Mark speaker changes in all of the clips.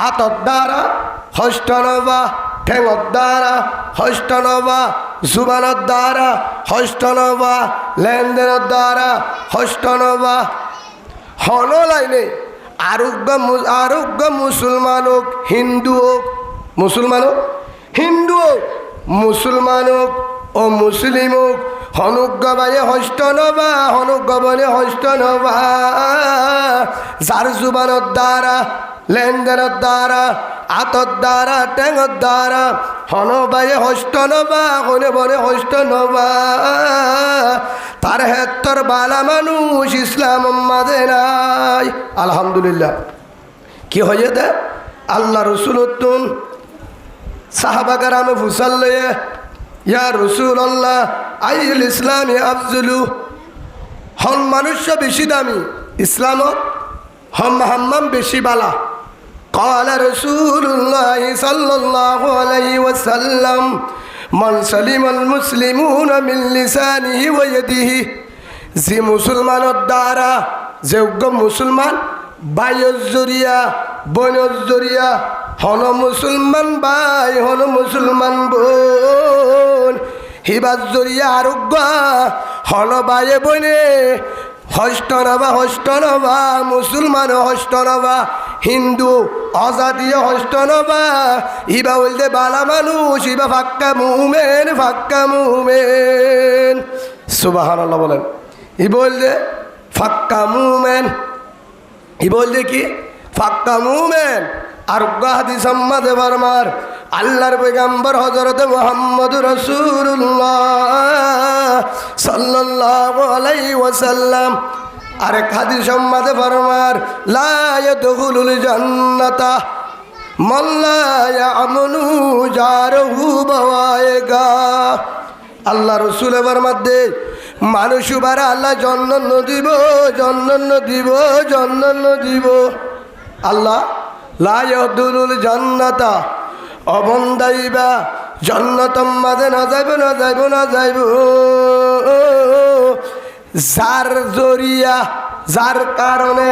Speaker 1: আতর দ্বারা হস্ত নবা, ঠেঙর দ্বারা হস্ত নবা, জুবানের দ্বারা হস্ত নবা, লেনদেনের দ্বারা হস্ত নবা। হন লাইনে আরোগ্য মুসলমান হোক হিন্দু হোক, মুসলমান হোক হিন্দু হোক, মুসলমান হোক ও মুসলিম হোক, হনুজ্ঞ বায়ে হস্ত নবা, হনুজ্ঞ বনে হস্ত নবা। যার জুবানের দ্বারা, লেনদেনের দ্বারা, আতর দ্বারা, টেঙর দ্বারা হন বায়ে হস্ত নবা, হনে বনে হস্ত নবা। তার হেত্তর বালা মানুষ ইসলাম মাঝে নাই। আলহামদুলিল্লাহ। কি হয়ে দে আল্লাহ রসুল তুন সাহাবাগার আমি ফুসাল্লে ইয়া রসুল আল্লাহ আইল ইসলাম আফজলু। হন মানুষ বেশি দামি, ইসলামত হম হাম্মাম বেশি বালা। قال رسول الله صلى الله عليه وسلم من سلم المسلمون من لسانه ويده। যে মুসলমানের দ্বারা, যে মুসলমান বাইর জরিয়া, বনের জরিয়া, হন মুসলমান ভাই, হন মুসলমান বোন, হিবার জরিয়া আরোগ্য হন বাইয়ে বনে হস্ত নবা, হস্ত নবা, মুসলমান হস্ত নবা, হিন্দু অজাতীয় হস্ত নবা। ইবা বলতে বালা মানুষ, ইবা ফাক্কা মুমেন, ফাক্কা মুমেন। সুবহানাল্লাহ বলেন। ই বললে ফাক্কা মুমেন, ই বললে কি ফাক্কা মুমেন। আর হাদিস সম্মাদে বরমার আল্লাহর পয়গম্বর হযরত মুহাম্মদ রাসূলুল্লাহ সাল্লাল্লাহু আলাইহি ওয়াসাল্লাম আরেক হাদিস সম্মাদে ফরমার লা ইয়াদখুলুল জান্নাতা মান লা ইয়ামনু জারহু বাওয়াইগা। আল্লাহ রসুলের মধ্যে মানুষ বারা আল্লাহ জন্ম দিব, জন্ম দিব, জন্ম দিব। আল্লাহ লা ইয়াদখুলুল জান্নাতা অবন্দাইবা জন্নতম মাঝে না যাইব, না যাইব, না যাইব। যার জরিয়া, যার কারণে,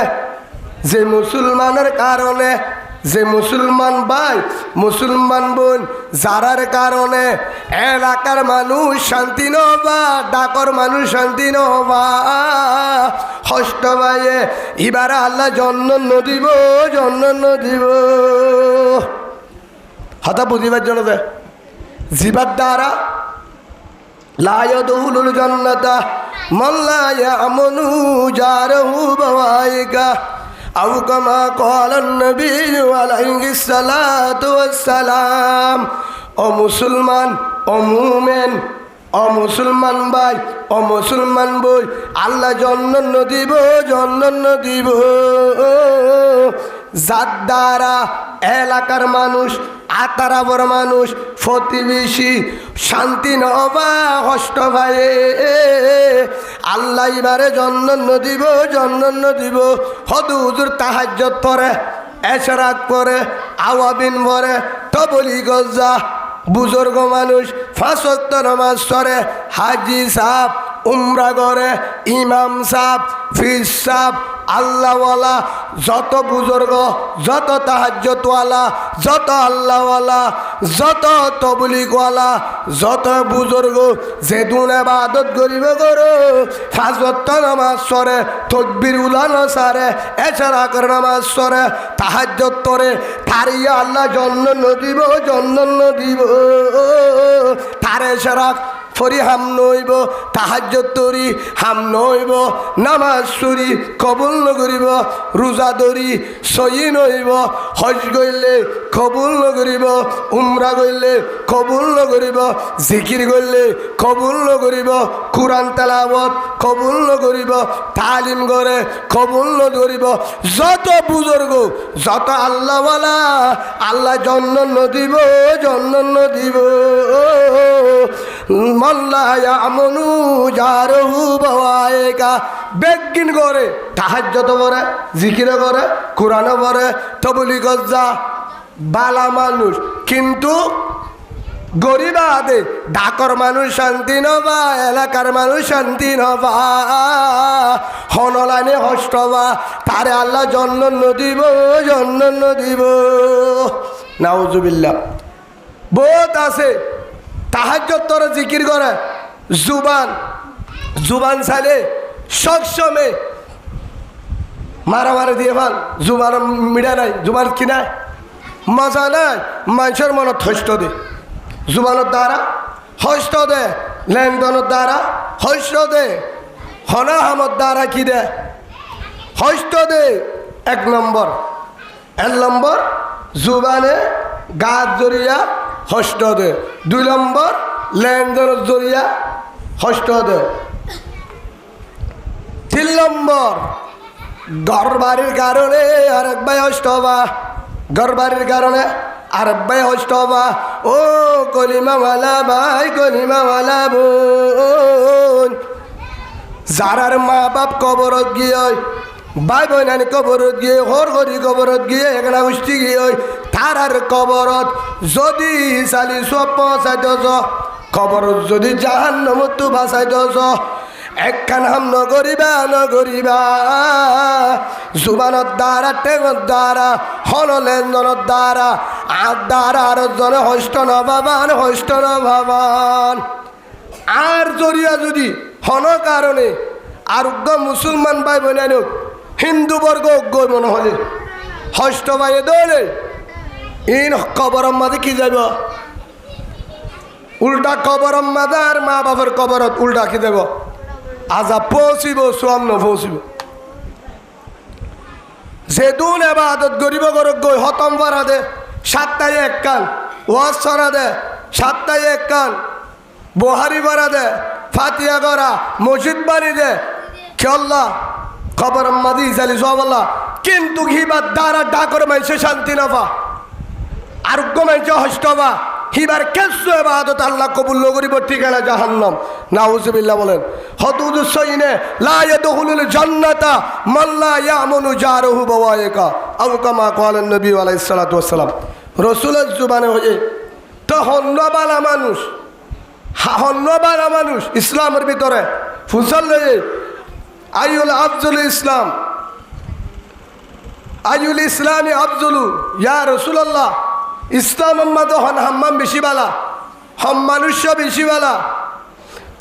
Speaker 1: যে মুসলমানের কারণে, যে মুসলমান ভাই, মুসলমান বোন, যারার কারণে এলাকার মানুষ শান্তি নহবা, ডাকর মানুষ শান্তি নহবা, হস্ত ভাইয়ে ইবারা আল্লাহ জন্ম দিব, জন্ম দিব। হতা বুঝিবার জন্য দে জিবার দ্বারা লা ইয়াদখুলুল জান্নাতা মান লা ইয়ামনু জারহু বাওয়াইগা। আও কামা ক্বালান নবী আলাইহিস সালাতু ওয়াস সালাম। ও মুসলমান, ও মুমিন, ও মুসলমান ভাই, ও মুসলমান বই, আল্লাহ জন্ম দিব, জন্ম দিব। যার দ্বারা এলাকার মানুষ, আতারাবর মানুষ, প্রতিবেশী শান্তি নহবা, কষ্ট ভাইয়ে আল্লাহ এবারে জন্ম দিব, জন্ম দিব। হদু হুজুর তাহাজ্জুদ পড়ে, এশরাক পড়ে, আওয়াবিন পড়ে, তবলি গজ্জা, বুজুর্গ মানুষ 5 ওয়াক্ত নামাজ পড়ে, হাজি সাহেব উমরা করে, ইমাম সাহেব, ফির সাহেব, আল্লাহওয়ালা, যত বুজুর্গ, যত তাহাজ্জুদওয়ালা, যত আল্লাহওয়ালা, যত তবলিগওয়ালা, যত বুজুর্গ যে দুন ইবাদত করিব করো, 5 ওয়াক্ত নামাজ পড়ে, তাকবীর উলানো সারে, এশরাক নামাজ পড়ে, তাহাজ্জুদ পড়ে, তারিয়া আল্লাহ জন্ম দিব, জন্ম দিব। তার এশরাক ফরি হাম নইব, তাহাজ্জুদ তরি হাম নইব, নামাজ সুরি কবুল নকরিব, রোজা ধরি সহি নইব, হজ গইলে কবুল নকরিব, উমরা গইলে কবুল নকরিব, জিকির গইলে কবুল নকরিব, কুরআন তেলাওয়াত কবুল নকরিব, তালিম করে কবুল নকরিব। যত বুজুর্গ, যত আল্লাহওয়ালা, আল্লাহ জন্ম দিব, জন্ম দিব। মল্লায়া আমনু জারহু বাওয়াইগা। বেগিন করে তাহাজ্জুদ করে, জিকির করে, কুরআন পড়ে, তবলিগ গজ্জা, বালা মানুষ, কিন্তু গরিব আদে ডাকর মানুষ শান্তি নবা, এলাকার মানুষ শান্তি নবা, হনলানে হষ্টবা। তারে আল্লাহ জন্ম দিব, জন্ম দিব। নাউজুবিল্লাহ। বহুত আছে তাহাজ্জুদ তোরে জিকির করে, জুবান চাইলে সবসময় মারামারি দিয়ে ভাল, জুবান মিডা নাই, জুবান কি নাই, মজা নাই, মানুষের মনত হস্ত দে, জুবানের দ্বারা হস্ত দে, লেনদেনের দ্বারা হস্ত দে, হনাহামর দ্বারা কি দে হস্ত দে। 1 নম্বর। 1 নম্বর জুবানে গাছ জড়িয়া হস্ত দে। 2 নম্বর লেনদেনের জড়িয়া হস্ত দে। 3 নম্বর ঘর বাড়ির কারণে আরেক ভাই হস্ত বা, ঘর বাড়ির কারণে আরেক ভাই হস্ত বা। ও কলিমাওয়ালা ভাই, কলিমাওয়ালা বোন, যারার মা বাপ কবরত গিয়ে ভাই বোনানি কবরত গিয়ে, হর হরি কবরত গিয়ে, এখানে উষ্টি গিয়ে তারার কবরত যদি চালি সব পৌঁছাইতেছ, কবরত যদি জাহান্নামত বাঁচাইতেছ, একখান হাম নগরিবা নগরিবা জুবানের দ্বারা, টেঙর দ্বারা, হনলেন্দনের দ্বারা, আর দ্বারা আর জনে হস্ত নভাবান, হস্ত নভাবান। আর জড়িয়া যদি হন কারণে আরোগ্য মুসলমান ভাই বোন হিন্দু বর্গ অজ্ঞ মনে হলে হস্ত ভাইয়ে দৌড়ে ইন কবরম মাঝে কি যাব, উল্টা কবরম মাঝে আর মা বাবার কবরত উল্টা কি দেব, আজা পৌঁছিব সামনে পৌঁছিব। যেদুন এবাদত গরিব গরক গই হতম করা দে, 7 টায় 1 কান ওয়াজ ছড়া দে, 7 টায় 1 কান বহারি করা দে, ফাতিয়া করা, মসজিদ বাড়ি দে, খেল্লা খবর মাদি জালি সবাল্লা, কিন্তু হিবার দ্বারা ডাকর মাইছে শান্তি নাফা, আরোগ্য মাইছে হস্তবা, হিবার কেসু এবাদত আল্লাহ কবুল করিব, ঠিকানা জাহান্নাম। নাউজুবিল্লাহ বলেন। হদুদ সইনে লা ইয়াদখুলুল জান্নাতা মান লা ইয়ামুনু জারহু বাওয়াইকা আও কামা ক্বালান নবী আলাইহিস সালাতু ওয়াস সালাম। রাসূলের জবানে হয়ে তো হন্নবালা মানুষ, হন্নবালা মানুষ ইসলামের ভিতরে ফুসল লয়ে আইউল আফজল ইসলাম, আইউল ইসলামি আফজলু ইয়া রাসূলুল্লাহ, ইসলাম আম্মাদ হন হাম্মাম বেশি বালা, হম মানুষ্য বেশি বালা।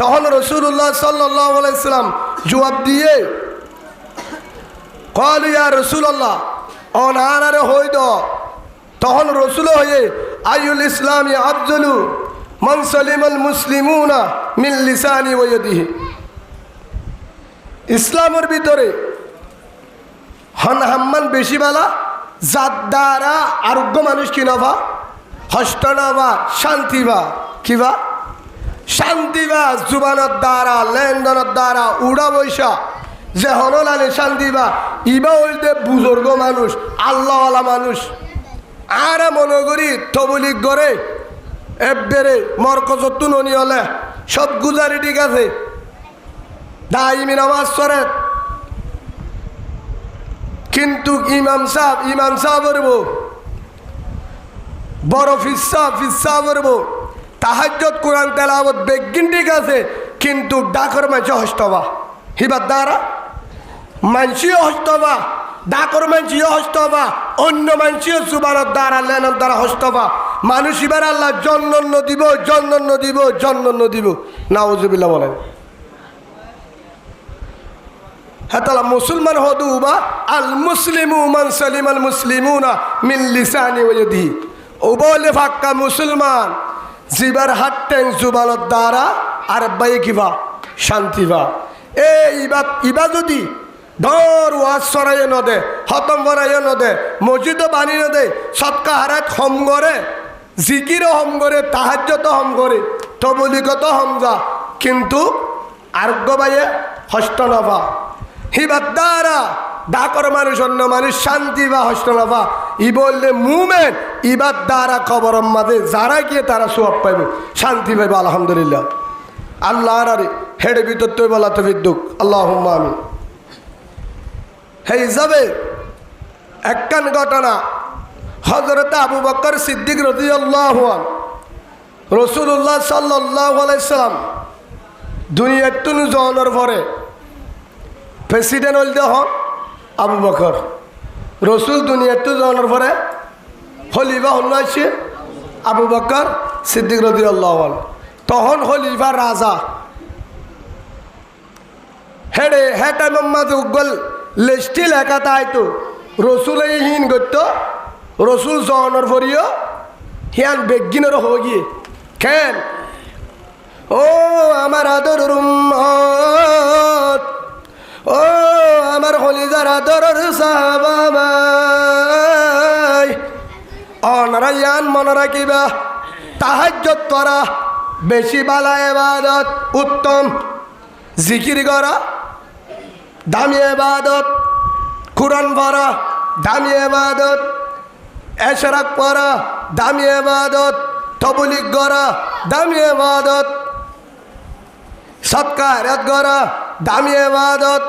Speaker 1: তখন রাসূলুল্লাহ সাল্লাল্লাহু আলাইহি সাল্লাম জবাব দিয়ে ক্বালু ইয়া রাসূলুল্লাহ অনারে হই দ। তখন রাসূল হয়ে আইউল ইসলামি আফজলু মান সালিমাল মুসলিমুনা মিন লিসানি ওয়া ইয়াদিহি। ইসলামের ভিতরে হন হাম্মান বেশি বালা, যার দ্বারা আরোগ্য মানুষ কি নভা, হস্ত নভা, শান্তি বা কিবা শান্তি বা, জুবানের দ্বারা, লেনদেনের দ্বারা, উড়া বৈশা যে হনলালে শান্তি বা, ইবা হইতে বুজুর্গ মানুষ, আল্লাহওয়ালা মানুষ। আর মনে করি তবলিগ করে এবারে মরকজত ননি হলে সব গুজারি ঠিক আছে, দাইমি নামাজ পড়ে, কিন্তু ইমাম সাহেব বলব, বড় ফিসা বলব, তাহাজ্জুদ কোরআন তেলাওয়াত বেগিন ঠিক আছে, কিন্তু ডাকর মাঝে হস্তবা, হিবার দ্বারা মানসিও হস্তবা, ডাকর মানসিও হস্তবা, অন্য মানসিও জুবানের দ্বারা, লেনের দ্বারা হস্তবা। মানুষ এবার আল্লাহ জন্ম দিব, জন্ম দিব, জন্ম দিব। নাউজুবিল্লাহ বলেন। হাতালা মুসলমান হদু বা আল মুসলিমু মান সালিমাল মুসলিমুনা মিন লিসানি ওয়া ইয়াদিহি। ও বলে ফাক্কা মুসলমান জিবার হাট্টেন জুবানের দ্বারা আর বাই কিবা শান্তি বা। ইবা যদি দর ওয়াজ সরাইয়ে নদে, হতম বরাইয়ে নদে, মসজিদ বানিয়ে নদে, সৎকা হারাত হম করে, জিকিরও হম করে, তাহাজ্জুদও হম করে, তবলিগত হম যা, কিন্তু আরোগ্য বাইয়ে হস্ত নভা, হিবার দ্বারা ডাকর মানুষ, অন্য মানুষ শান্তি বা হস্ত নভা। ই বললে মুমেন ইবার দ্বারা খবর মাঝে যারা গিয়ে তারা সোয়াব পাইব, শান্তি পাইব। আলহামদুলিল্লাহ। আল্লাহ আরে হেডে ভিতর তুই বলা তো বিদ্যুৎ আল্লাহুম্মা আমিন। হে হিসাবে একখান ঘটনা, হযরত আবু বকর সিদ্দিক রাদিয়াল্লাহু আনহু, রাসূলুল্লাহ সাল্লাল্লাহু আলাইহি সাল্লাম দুনিয়ার তুন জনের পরে প্রেসিডেন্ট হইল হন আবু বকর। রসুল দুনিয়ার তু জনের পরে খলিফা হল আসছে আবু বকর সিদ্দিক রাদিয়াল্লাহু আনহু। তখন খলিফা রাজা হেডে হেটা মোহাম্মদ উগল লিস্টি লেখা তাইতো রসুল হিন করতো রসুল জনের ফরিও হিয়ান বেগিনের হয়ে গিয়ে কেন ও আমার আদর উম্মত ও আমার খলিজার আদরের সাহাবা অনারা ইয়ান মনে রাখিবা তাহাজ্জুদ করা বেশি বালা ইবাদত উত্তম, জিকির করা দামি ইবাদত, কুরআন পড়া দামি ইবাদত, ইশরাক পড়া দামি ইবাদত, তাবলীগ করা দামি ইবাদত, সদকা খয়রাত করা দামি ইবাদত,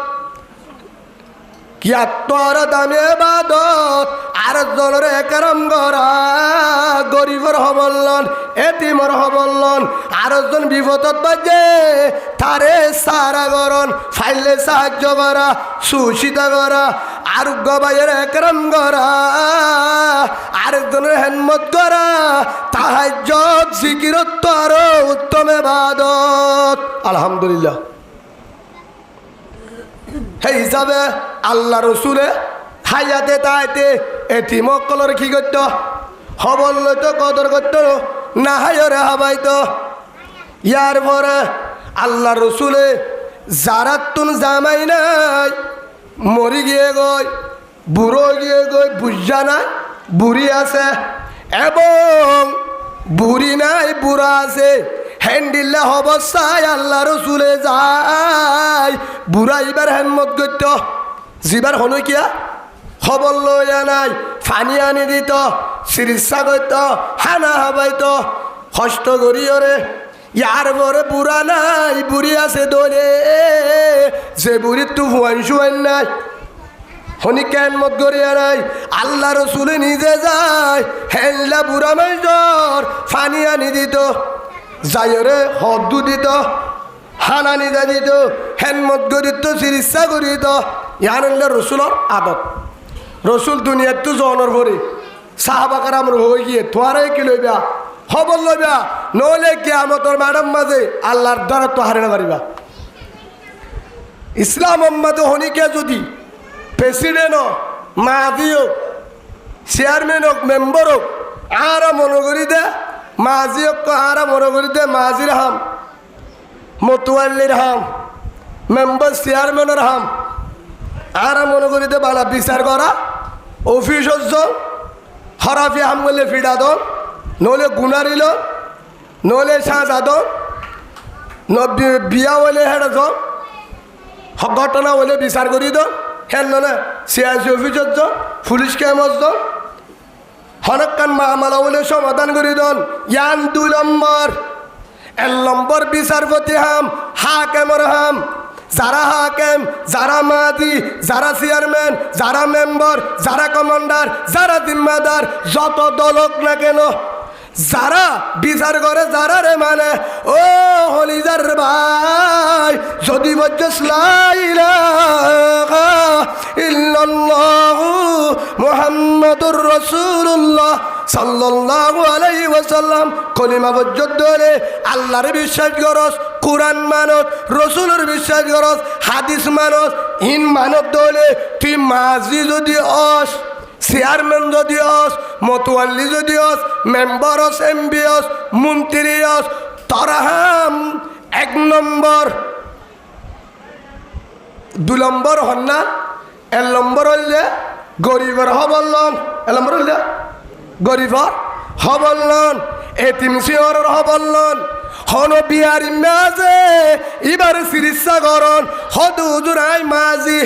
Speaker 1: কিয়াত্তর দামি ইবাদত। আর জনের একরাম করা গরিবর হবল্লন এতিমর হবল্লন আর জন বিপদত বাজে তারে সারা গরণ ফাইলে সাহায্য করা সুশিতা করা আর গবাইয়ের একরাম করা আরেকজনের হেনমত করা তাহাজ্জুদ জিকিরত আরো উত্তম ইবাদত। আলহামদুলিল্লাহ। সেই হিসাবে আল্লাহ রসুলে হায়াতে তাইতে এতিম কলর কি করতো খবর লইতো কদর করতো না হায়রে হাবাইতো। ইয়ার পরে আল্লাহ রসুলে যারা তুন জামাই নাই মরি গিয়ে গই বুড়ো গিয়ে গই বুঝা নাই বুড়ি আছে এবং বুড়ি নাই বুড়া আছে হ্যান্ডিল্লা অবস্থায় আল্লাহ রসুলে যায় বুড়া এবার হেনমত করত জিবার হনই কিয়া খবর লইয়া নাই ফানি আনি দিত চিকিৎসা করত হানা হাবাইত কষ্ট করিয়রে। ইয়ার পরে বুড়া নাই বুড়ি আছে দলে যে বুড়ির তু হুয়াইন শুয়াইন নাই হনি কেন মত করিয়া নাই আল্লাহ রসুলে নিজে যায় হেনলা বুড়া মাইজর ফানি আনি দিত যাইরে হদ্দু দিত হানা নিদা দিত হেনমত করিত চিকিৎসা করিত। ইয়ার রসুলর আদত রসুল দুনিয়ার তো জনের পরে সাহাবাকার আমার হয়ে গিয়ে তোয়ারে কি লইবা খবর লইবা নইলে কিয়ামতের ম্যাডাম মাঝে আল্লাহর দ্বারা তো হারে না পারিবা। ইসলাম উম্মতে হনিকে যদি প্রেসিডেন্ট হোক মাজি হোক চেয়ারম্যান হোক মেম্বার হোক আরা মনে করি দে মাজি হোক আরা মনে করি দে মাজির হাম মতুয়াল্লির হাম মেম্বার চেয়ারম্যানের হাম আরা মনে করি দে বালা বিচার করা অফিস হরাফি হাম করলে ফিডা দন নলে গুনারিল নলে সাজা দন বিয়া হইলে হেঁটে দন ঘটনা হইলে বিচার করি দন হেন না সিআইসি অফিসত য পুলিশ ক্যাম্পত য হনকান মামলা হইলে সমাধান করি দন। ইয়ান 2 নম্বর 1 নম্বর বিচারপতি হাম হাকেমর হাম যারা হাকেম যারা মাদি যারা চেয়ারম্যান যারা মেম্বার যারা কমান্ডার যারা জিম্মাদার যত দলক না কেন যারা বিচার করে যারা রে মানে ও হলিজার ভাই যদি বজ্জস লা ইলাহা ইল্লাল্লাহু মুহাম্মাদুর রাসূলুল্লাহ সাল্লাল্লাহু আলাইহি ওয়াসাল্লাম কলিমা পর্যন্ত হলে আল্লাহর বিশ্বাস করস কুরআন মানত রসুলের বিশ্বাস করস হাদিস মানত ইন মানত দলে তুই মাজি যদি অস চেয়ারম্যান যদি অস মতোয়াল্লি যদি অস মেম্বার অস এমপি অস মন্ত্রী অস তরাহাম 1 নম্বর 2 নম্বর হন না 1 নম্বর হইলে গরিবের হবল্লন 1 নম্বর হইলে গরিবর হবল্লন এতিম সিওরের হবল্লন হন বিহারি মাঝে এবার চিকিৎসা করন হদ হুজুর I Majhi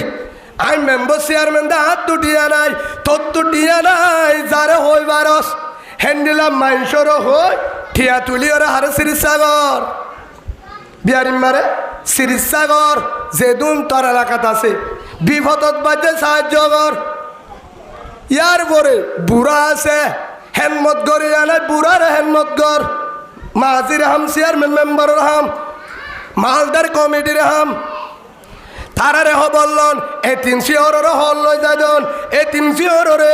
Speaker 1: I member chairman দা হাত দুটিয়া নাই তোর দুটিয়া নাই যারে হই বারস হ্যান্ডিলাম মাইনসরও হই ঠিয়া তুলি ওরা হারে চিকিৎসা কর বিহারি মারে চিকিৎসা কর যে দুম তোর এলাকাত আছে বিপদত বাজে সাহায্য কর। ইয়ার পরে বুড়া আছে হেনমত করিয়া নাই বুড়ারে হেনমত কর মাজির হাম চেয়ারম্যান মেম্বারের হাম মালদার কমিটির হাম তারারে হবল্লন এতিম শিহরের হল লই যাজন এতিম শিহরে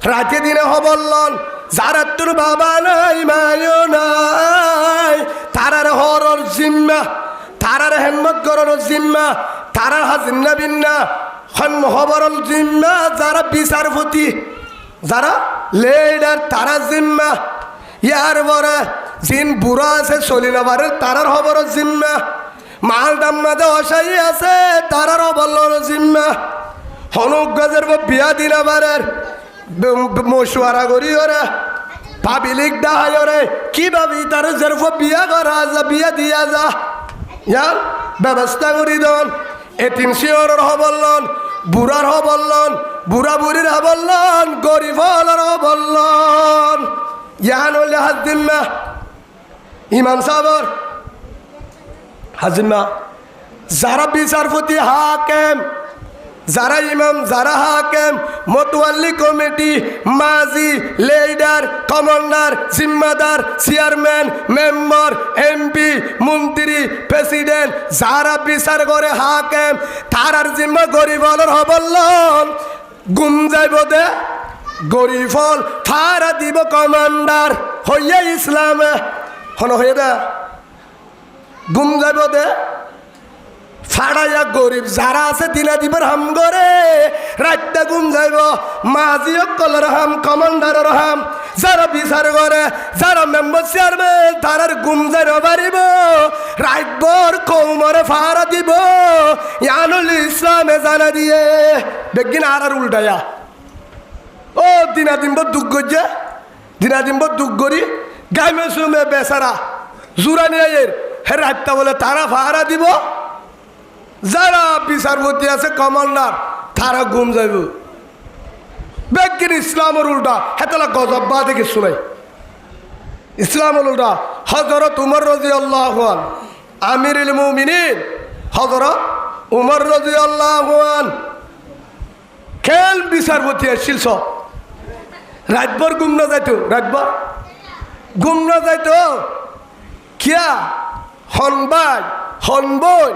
Speaker 1: রাতে দিনে হবল্লন যারা তোর বাবা নাই মায়ও নাই তারার হরর জিম্মা তারার হেম্মত গরর জিম্মা তারার হাজিন্না বিন্না হবরল জিম্মা যারা বিচারপতি যারা লেডার তারা জিম্মা ইয়ার বড় জিন বুড়া আছে চলিনাবারে তারার হবর জিম্মা মাল দাম্মাদে অসাই আছে তারার অবল্লর জিম্মা হনুক গজের বিয়া দিনাবারের মশুয়ারা করি ওরা পাবিলিক দাহাই ওরে কি ভাবি তার জেরফ বিয়া করা যা বিয়া দিয়া যা ইয়ার ব্যবস্থা করি দন এতিম শিওরের হবল্লন বুড়ার হবল্লন বুড়া বুড়ির হবল্লন গরিব হলার হবল্লন ইয়ান হলে হাজিম্মা ইমাম সাহর হাজিম্মা যারা বিচারপতি হাকেম যারা ইমাম যারা হাকেম মতওয়াল্লি কমিটি মাজি লিডার কমান্ডার জিম্মাদার চেয়ারম্যান মেম্বার এমপি মন্ত্রী প্রেসিডেন্ট যারা বিচার করে হাকেম তারার জিম্মা গরিবলের হবল্লন গুম যাইব দে গরিফল তারা দিব কমান্ডার হইয়া ইসলামে হন হয়ে দে গুম যাইব দে ফাড়াইয়া গরিব যারা আছে দিনা দিবের হাম করে রাতটা গুম যাইব মাঝি অকলের হাম কমান্ডারের হাম যারা বিচার করে যারা মেম্বার চেয়ারম্যান তারার গুম যাইব পারিব রাতভর কৌমরে ফাড়া দিব ইয়ানুল ইসলামে জানা দিয়ে বেগিন আর উল্টায়া ও দিনা দিনব দুঃখ গজ্জা দিনা দিনব দুঃখ গরি গাইমে সুমে বেচারা জুরানি আয়ের হে রাতটা বলে তারা ফাড়া দিব যারা বিচারপতি আছে কমান্ডার তারা গুম যাইব বেগিন ইসলামের উল্টা হেতলা গজব বা দেখে শুনাই ইসলামের উল্টা হযরত উমর রাদিয়াল্লাহু আনহু আমিরুল মুমিনিন হযরত উমর রাদিয়াল্লাহু আনহু খেল বিচারপতি আসছিল সব রাতভর গুম না যাইতো রাতভর গুম না যাইতো কিয়া হনবাই হনবই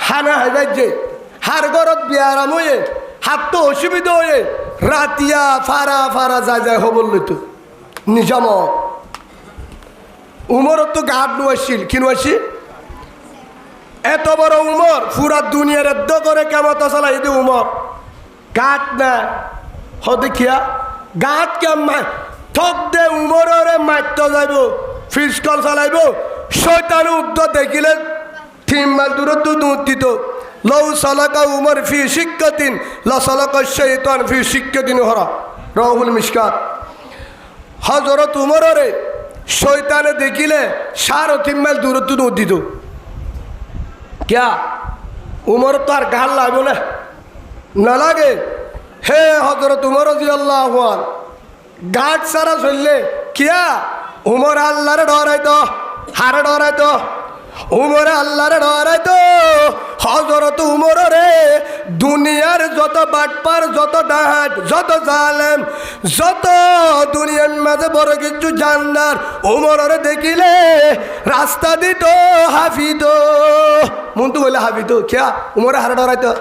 Speaker 1: হানা হাইবাই যে হার গরত বিয়ারাম হয়ে হাত তো অসুবিধা হয়ে রাতিয়া ফারা ফারা যায় যায় হবল লইতো নিজামত উমর তো গাট নুয়াছিল কি নুয়াছি এত বড় উমর পুরা দুনিয়ার এদ্দ করে কেমত চালাই এদি উমর গাট না হদিয়া গাট কেমন ঠক দে উমরে মাত্য যাইব ফিসকল চালাইব শয়তান উদ্দ দেখিলে তিনমাল দূরত্ব দুধ দিত লৌ সালাকা উমর ফি শিক্ষাতিন লা সালাকা শৈতান ফি শিক্ষাতিন হরা রাহুল মিশকাত হযরত উমরে শয়তানে দেখিলে 3.5 মাইল দূরত্ব দুধ দিত क्या उमर तो আর গাল লাগবে না লাগে হে হযরত উমর রাদিয়াল্লাহু আনহু গাট সারা চললে কিয়া উমর আল্লাহর ডরাইতো হার ডরাইতো উমর আল্লাহর ডরাইতো হযরত উমর রে দুনিয়ার যত বাটপার যত ডাহাত যত জালেম যত দুনিয়ার মাঝে বড় কিছু জানদার উমর রে দেখিলে রাস্তা দিত হাফিদ মন্তু বলে হাফিদ কিয়া উমর হার ডরাইতো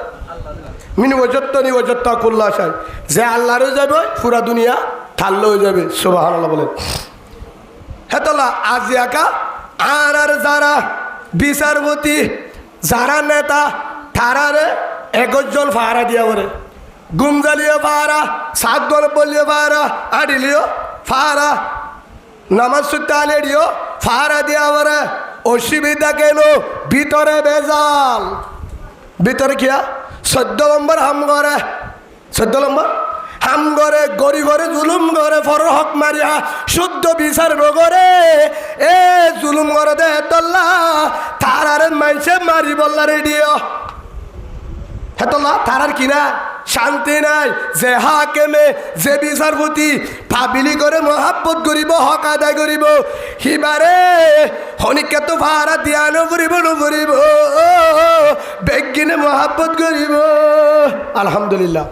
Speaker 1: মিনি ওজত্তনি ওজত্তা কুল্লা শাই যে আল্লাহরে যাবে পুরা দুনিয়া ঠাল্লা হয়ে যাবে সুবহানাল্লাহ বলে হেতলা আজ একা আর যারা বিচারপতি যারা নেতা তারারে 21 জন ফাড়া দিয়া বলে গুমজালিও ফাড়া 7 জন বলিও ফাড়া আডিলিও ফাড়া নামাজ সুতালেডিও ফাড়া দিয়া বলে অসুবিধা কেন ভিতরে বেজাল ভিতরে কিয়া 14 নম্বর হাম করে 14 নম্বর হাম করে গরি ঘরে জুলুম করে ফর হক মারিয়া শুদ্ধ বিচার নগরে এ জুলুম করে দে তল্লা তারারে মাইছে মারি বললা রেডিও হেতলা তারার কিনা শান্তি নাই যে হাকেমে যে বিচারপতি পাবিলি করে মহাব্বত করিব হক আদায় করিব হিবারে হনিকে তো ভাড়া দিয়া নকরিব নকরিব বেগিনে মহাব্বত করিব আলহামদুলিল্লাহ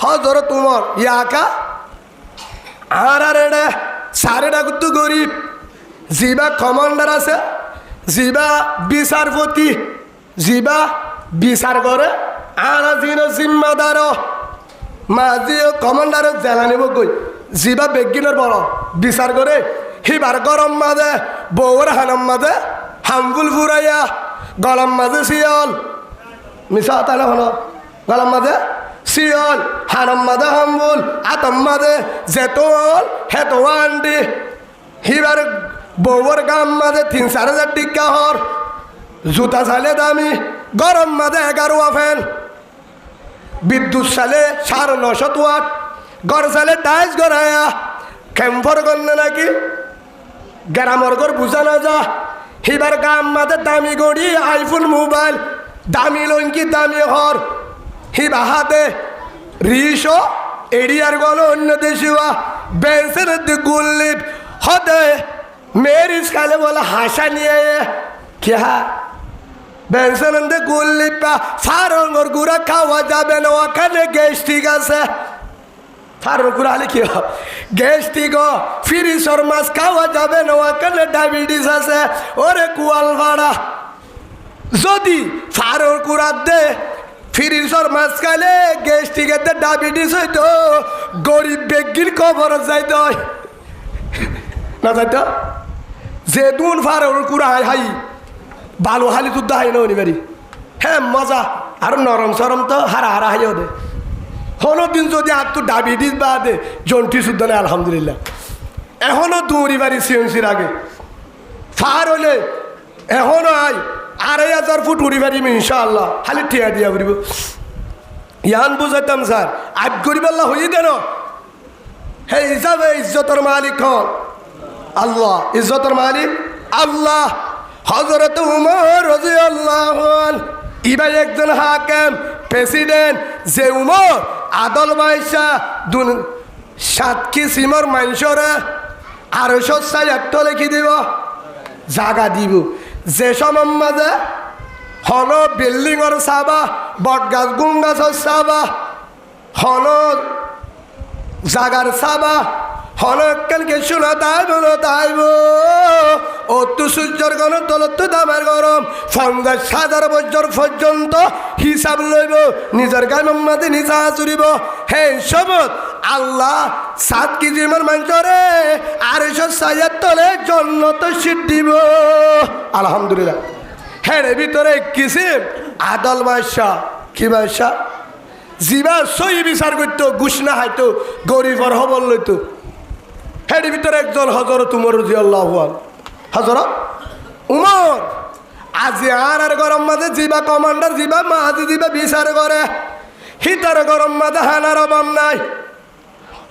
Speaker 1: হযরত উমর ইয়াকা আর রে সারে ডাকুতু গরিব জিবা কমান্ডার আছে জিবা বিচারপতি জিবা বিচার করে আর জিনো জিম্মাদার মাঝি ও কমান্ডারও জেলা নিব কই জিবা বেগিনের বড় বিচার করে হিবার গরম মাঝে বউর হানম মাঝে হামফুল ফুরাইয়া গরম মাঝে শিয়ল মিশা তাহলে হলো গরম মাঝে শিয়ল হানম মাঝে হামফুল আতম মাঝে জেতল হেতো আন্ডি হিবার বউর গাম মাঝে 3-4 টিকা হর জুতা চালে দামি গরম মাঝে 11 ফ্যান বিদ্যুৎ সালে 950 ওয়াট গড় সালে টাইস গড়ায়া ক্যাম্পর করলে নাকি গ্রামর ঘর বুঝানো যা হিবার গাম মাঝে দামি গড়ি আইফোন মোবাইল দামি লঙ্কি দামি হর হিবা হাতে রিসো এরিয়ার গল অন্য দেশিয়া বেঞ্চের গুল্লিপ হতে মেরিজ খালে বলে হাসা নিয়ে क्या বেঞ্চের গুল্লিপা ফারঙ্গর গুড়া খাওয়া যাবে না ওখানে গ্যাস্ট্রিক আছে ফারঙ্গ গুড়া হলে কি গ্যাস্ট্রিক ফ্রিজের মাছ খাওয়া যাবে না ওখানে ডায়াবেটিস আছে ওরে কুয়াল ভাড়া যদি ফারঙ্গ গুড়া দে ফ্রিজের মাছ খাইলে গ্যাস্ট্রিকের ডায়াবেটিস হইতো গরিব বেগির খবর যাইতো না যাইতো যে দুন ফারঙ্গ গুড়া হাই ভালো হালি তুদ্ধ হাই না বাড়ি হ্যাঁ মজা আর নরম সরম তো হারা হারা হাইও দে কোনো দিন যদি আর তো ডায়াবেটিস বা দে জন্টি শুদ্ধ নেই আলহামদুলিল্লাহ এখনো দৌড়ি বাড়ি সিএনসির আগে ফার হলে এখনো আয় 2,500 ফুট উড়ি পারিম ইনশাআল্লাহ খালি ঠিয়া দিয়া ফুরিব ইয়ান বুঝাইতাম স্যার আজ গরিবাল্লাহ হয়ে দেন হে হিসাবে ইজ্জতের মালিক হন আল্লাহ ইজ্জতের মালিক আল্লাহ হযরত উমর রাদিয়াল্লাহু আনহু ইবাই একজন হাকিম প্রেসিডেন্ট যে উমর আদল বাইশা দুন 7 কিসিমর মানুষরা 200 লিখি দিব জাগা দিব যে সমাজে হন বিল্ডিংর চাবা বট গাছ গুম গাছর চাবা হন জাগার চাবা হন কেনকে শোনা তাইব না তাইব ও তু সূর্যর গণ তলত দামের গরম 50,000 বছর পর্যন্ত হিসাব লইব নিজের গায়ের মাঝে নিজা চুরিব হে সবত আল্লাহ 7 কিজিমের মাংসরে 200 তলে জন্নত সিট দিব আলহামদুলিল্লাহ হ্যাঁ ভিতরে কিসিম আদল বাদশা কি বাদশা জিবা সই বিচার করতো ঘুষনা হাইতো গরিবর হবল লইতো হ্যাঁ ভিতরে একজন হযরত উমর রাদিয়াল্লাহু আনহু হযরত উমর আজি আর গরম মাঝে জিবা কমান্ডার জিবা মাঝি জিবা বিচার করে হিতার গরম মাঝে হানার অভাব নাই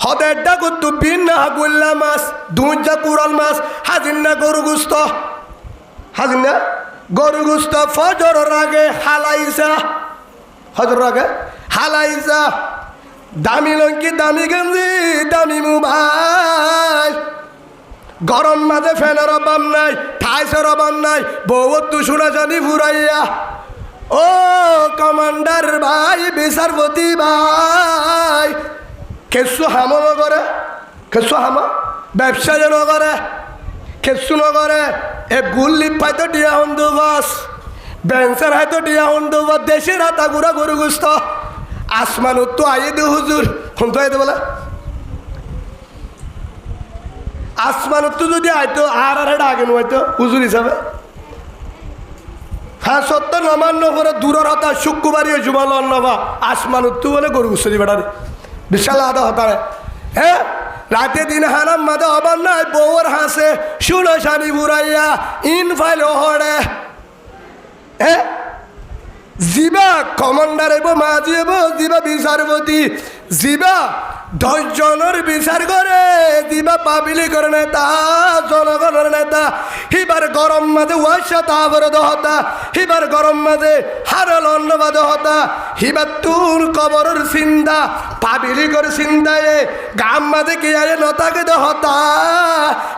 Speaker 1: হদেরটা করতো বিন হাগুল্লা মাছ দুজা কুড়াল মাছ হাজির না গরু গুস্ত হাজির না গরু গুস্ত ফজর আগে হালাইসা ফজর আগে হালাইসা দামি লঙ্কি দামি গেঞ্জি দামি মোবাইল গরম মাঝে ফ্যানের অভাব নাই ঠাইসের অভাব নাই বউ তু শোনা জানি ফুরাইয়া ও কমান্ডার ভাই বিচারপতি ভাই কেসু হামো নগরে কেসু হামো ব্যবসা যে নগরে কেসু নগরে এ গুল্লি পাইতো ডিয়া হন্দু বস বেঞ্চের হয়তো ডিয়া হন্দু বস দেশের হাতা গুড়া গরু গুস্ত আসমান তো আইয়ে দে হুজুর শুনতে আইতে বলে আসমান তো যদি আইতো আর এটা আগে নয়তো হুজুর হিসাবে হ্যাঁ সত্য নমান্য করে দূরের হতা শুক্রবারীয় জুমাল অন্নবা আসমান তো বলে গরু গুস্ত দিবে বিশাল আদা হতারে হ্যাঁ রাতে দিন হারাম মাদা হবার নাই বউর হাসে শুনো স্বামী বুড়াইয়া ইন ফাইল হরে হ্যাঁ জিবা কমান্ডার এবো মাঝি এবো জিবা বিচারপতি জিবা 10 জনের বিচার করে জিবা পাবলিক করে নেতা জনগণের নেতা হিবার গরম মাঝে ওয়াসা তাবরদ হতা হিবার গরম মাঝে হারল অন্নবাদ হতা হিবার তুর কবরের চিন্তা পাবলিকর চিন্তায় গাম মাঝে কে আয় নতাকে দে হতা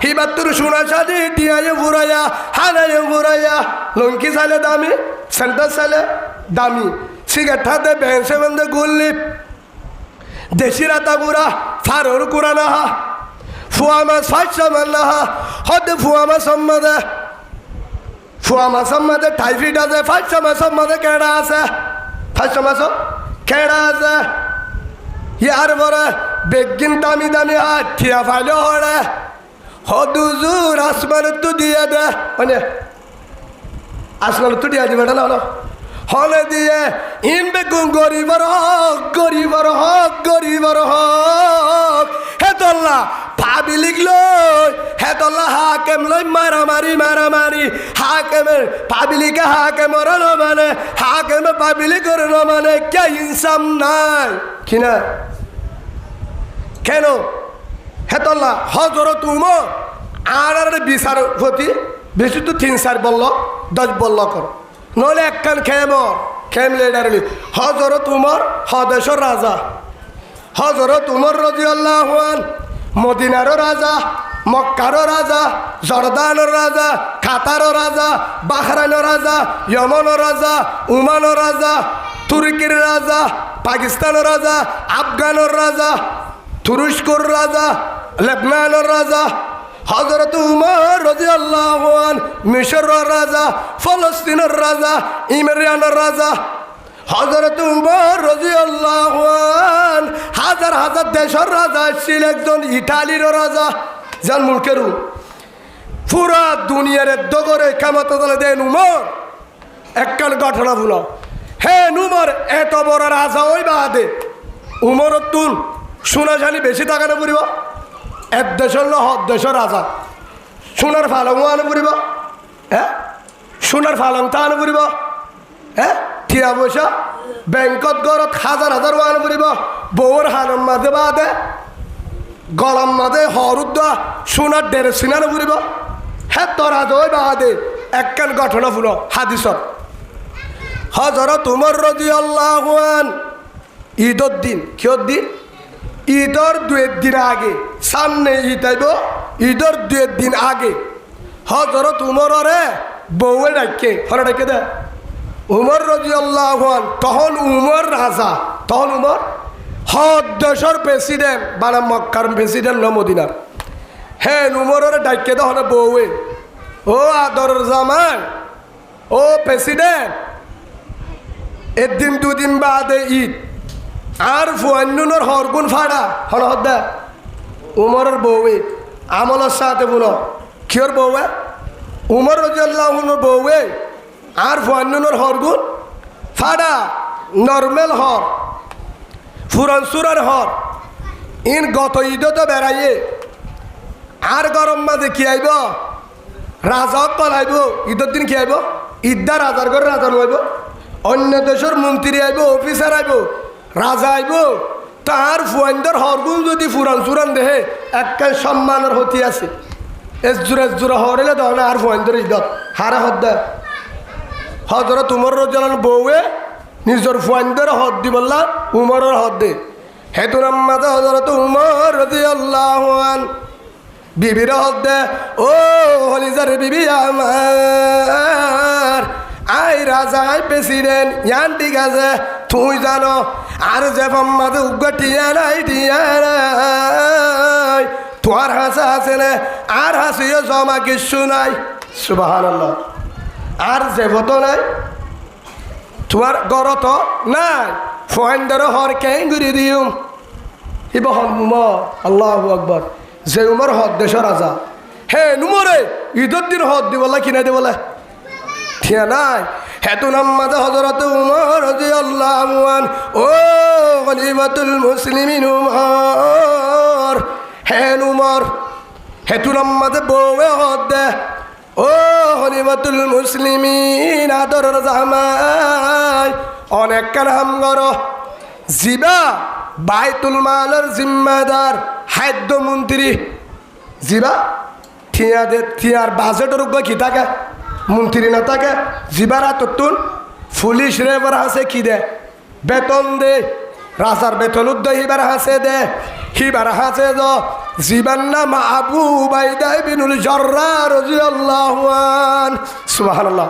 Speaker 1: হিবার তুর সোনা সাজি টিয়ায় বুড়াইয়া হানায় বুড়াইয়া লঙ্কি চালে দামি সেন্টার চালে দামি সিগারেট হাতে বেঞ্চে বন্ধে গুল্লি দেশি রাতা গুড়া ফারোর কুড়া নাহা ফুয়া মাছ 500 মান নাহা হতে ফুয়া মাছ সম্মাদে টাইফিড আছে 500 মাছ সম্মাদে কেড়া আছে 500 মাছ কেড়া আছে ইয়ার বড় বেগিন দামি দামি ঠিয়া ফাইলে হরে হদুজুর আসমান তো দিয়ে দে মানে আসমান তো দিয়া দিবে না হলো হলে দিয়ে ইন বেগুন গরিবর হক গরিবর হক গরিবর হক হেতল্লা ভাবি লিখলো হেতল্লা হাকেম লই মারামারি মারামারি হাকেমের পাবিলিকে হাকেমর মানে হাকেমে পাবিলি করে মানে কে ইনসাম নাই কিনা কেন হেতল্লা হজরত উমর আর বিচারপতি বেশি তো 3-4 বলল 10 বলল কর নইলে একখান খেম লেডারলি হজরত উমর হদেশর রাজা হজরত উমর রাদিয়াল্লাহু আনহু মদিনারও রাজা মক্কারও রাজা জর্দানের রাজা কাতারও রাজা বাহরাইনের রাজা ইয়েমেনের রাজা ওমানের রাজা তুর্কির রাজা পাকিস্তানের রাজা আফগানের রাজা তুরস্কর রাজা লেবনানের রাজা হযরত উমর রাদিয়াল্লাহু আনহু মিশরের রাজা ফলস্তিনের রাজা ইমরানের রাজা হযরত উমর রাদিয়াল্লাহু আনহু হাজার হাজার দেশের রাজা ছিল একজন ইতালির রাজা যার মুলকের পুরা দুনিয়ার দগরে কামাতে দলে দেন উমর একখান ঘটনা ভুলো হে উমর এত বড় রাজা ওই বাদে উমর তুল সোনা জানি বেশি টাকা না পড়িব এক দেশের ন হদ দেশের রাজা সোনার ফালং আনে পড়িব হ্যাঁ সোনার ফালং তা আনে পড়িব হ্যাঁ ঠিয়া পয়সা ব্যাংকত ঘরত হাজার হাজার আনে পড়িব বউর হানম মাঝে বাদে গলাম মাঝে হরুদ সোনার ডেরে সিনানো পড়িব হ্যাঁ তোর রাজা ওই বাদে একখান ঘটনা ফুল হাদিসর হযরত উমর রাদিয়াল্লাহু আনহু ঈদের দিন কিয়র দিন ঈদের 2 দিন আগে সামনে ঈদ আইব ঈদের 2 দিন আগে হযরত উমরে বউয়ে ডাকে হরে ডাকে দে উমর রাদিয়াল্লাহু আনহু তখন উমর রাজা তখন উমর হদ দেশের প্রেসিডেন্ট মানে মক্কার প্রেসিডেন্ট ন মদিনার হ্যাঁ উমরের ডাকে দে হনে বউয়ে ও আদরের জামাই ও প্রেসিডেন্ট একদিন 2 দিন বাদে ঈদ আর ফুয়ান্নুনের হরগুন ফাড়া হন হদ্দা উমরের বউয়ে আমলের সাথে বুনো কিয়র বউয়ে উমর রাদিয়াল্লাহু আনহুর বউয়ে আর ফুয়ান্নুনের হরগুন ফাড়া নর্মেল হর ফুরন সুরার হর ইন গত ঈদও তো বেড়াইয়ে আর গরম মাঝে কি আইব রাজা কল আইব ঈদের দিন কি আইব ঈদদা রাজার ঘরে রাজা লইব অন্য দেশের মন্ত্রী আইব অফিসার আইব রাজা আইব তার ফুয়াইন্দর হরগুন যদি ফুরান চুরান দেহে একখান সম্মানের হতি আছে এজুরা হরেলে দহনে আর ফুয়াইন্দর ঈদত হারে হদ দে হযরত উমর রাদিয়াল্লাহু আনহু বউয়ে নিজের ফুয়াইন্দর হদ দি বললা উমরের হদ দে হেতু নামাজে হযরত উমর রাদিয়াল্লাহু আনহু বিবির হদ দে ও হলিজার বিবি আমার আই রাজা আই প্রেসিডেন্ট ইয়ান ঠিক আছে তুই জানো আর যে মাঝে উগ্র টিয়া নাই তোর হাসা আছে না আর হাসিও জমা কিছু নাই সুবহানাল্লাহ আর যে ভতো নাই তোমার গরত নাই ফয়েন্ডার হর কেন ঘুরি দিম ইব হন উমর আল্লাহু আকবার যে উমর হদ দেশের রাজা হে নুমরে ঈদের দিন হদ দিবলা কিনা দিবলা ঠিয়া নাই হেতু নামাজে হযরত উমর রাদিয়াল্লাহু আনহু ও খলিফাতুল মুসলিমিন উমর হে উমর হেতু নামাজে বউয়ে হদ দে ও খলিফাতুল মুসলিমিন আদরের জামাই অনেক কান হাম গর জিবা বাইতুল মালের জিম্মাদার খাদ্য মন্ত্রী জিবা থিয়ার বাজেটের উপর কি থাকে মন্ত্রী না থাকে জিবারা তুন পুলিশ রেবার হাসে কি দে বেতন দে রাজার বেতন উদ্দ হিবার হাসে দে হিবার হাসে দ জিবার নাম আবু উবাইদা ইবনুল জাররাহ রাদিয়াল্লাহু আনহু সুবহানাল্লাহ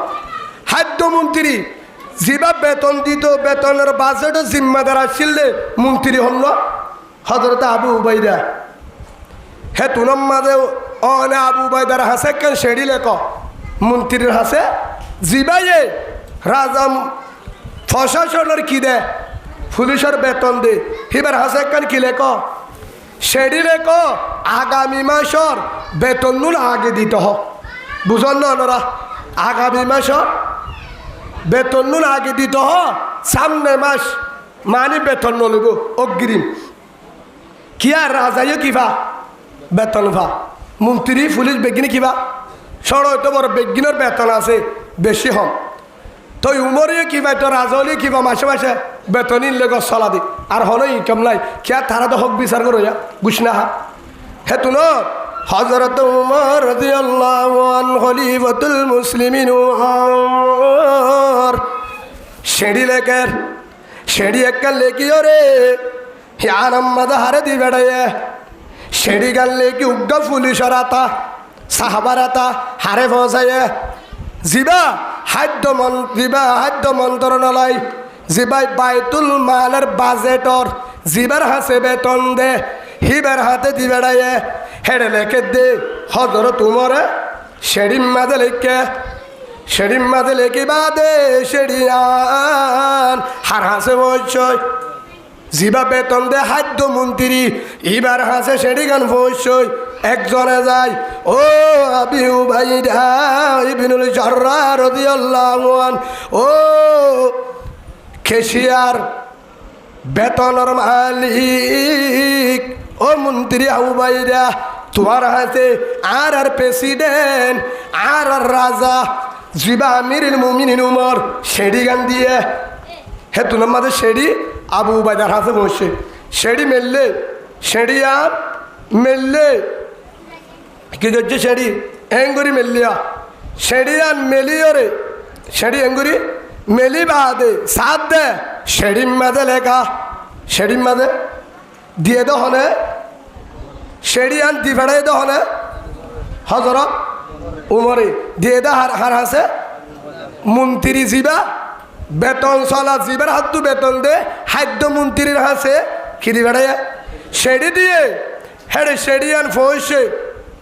Speaker 1: খাদ্য মন্ত্রী জিবা বেতন দিত বেতনের বাজেটও জিম্মাদার আসলে মন্ত্রী হল হযরত আবু উবাইদা হে তুনম মাঝে অনে আবু উবাইদার হাসে কেন সেড়ি লেখ মন্ত্রীর হাসে জিবাইয়ে রাজা প্রশাসনের কি দে পুলিশের বেতন দে হিবার হাসে কান কি লেখ সেডি লেখ আগামী মাসর বেতন নুন আগে দিতে হ বুঝল না ওনারা আগামী মাসর বেতন নুন আগে দিতে হ সামনে মাস মানে বেতন নলিব অগ্রিম কি আর রাজাইও কিবা বেতন ভা মন্ত্রী পুলিশ বেগিনী কিবা সড়ক তো বড় বেগিনের বেতন আছে বেশি হম তো উমরিও কিবা তো রাজলি কিবা মাসে মাসে বেতন ইনলে গছ চলা দি আর হন ইনকাম নাই কিয়া তারা তো হক বিচার করো যা গুছনা হা হেতু ন হযরত উমর রাদিয়াল্লাহু আনহু খলিফাতুল মুসলিমিন সেডি লেকের সেডি একটা লেকিও রে ইয়ার আম্মাদা হারে দি বেড়াইয়ে সেডি গাল লেকি উগ্গা পুলিশের আতা সাহাবার আতা হারে পৌঁছাইয়ে জিবা খাদ্য মন্ত্রণালয় জিবাই বাইতুল মালের বাজেটর জিবার হাসে বেতন দে হিবার হাতে দি বেড়াইয়ে হেডে লেখে দে হযরত উমরে সেডিম মাদে লেখি বাদে সেডিয়ান হার হাসে বলছয় জিবা বেতন দে খাদ্য মন্ত্রী এবার হাসে সেডি গান বলছয় একজনে যায় ও আবি উবাইদা ইবনুল জাররাহ রাদিয়াল্লাহু আনহু ও কেশিয়ার বেতনের মালিক ও মন্ত্রী উবাইদা তোমার হাতে আর প্রেসিডেন্ট আর রাজা জিবা আমিরুল মুমিনিন উমর সেডি গান দিয়ে হেতু নামাদের সেডি আবু উবাইদার হাতে বসে সেডি মেললে সেডি আর মেললে কি করছে সেডি এঙ্গুরি মেলিয়া সেডি আর মেলিও রে সেডি এঙ্গুরি মেলি বাদে সাত দে সেডিম মাদে লেখা সেডিম মাদে দিয়ে দহনে সেডি আন দি ফেড়াই দহনে হযরত উমরে দিয়ে দা হার হাসে মন্ত্রী জিবা বেতন চলা জিবার হাতু বেতন দে খাদ্য মন্ত্রীর হাসে কি দি ফেড়াই সেডি দিয়ে হেডে সেডি আন ফসে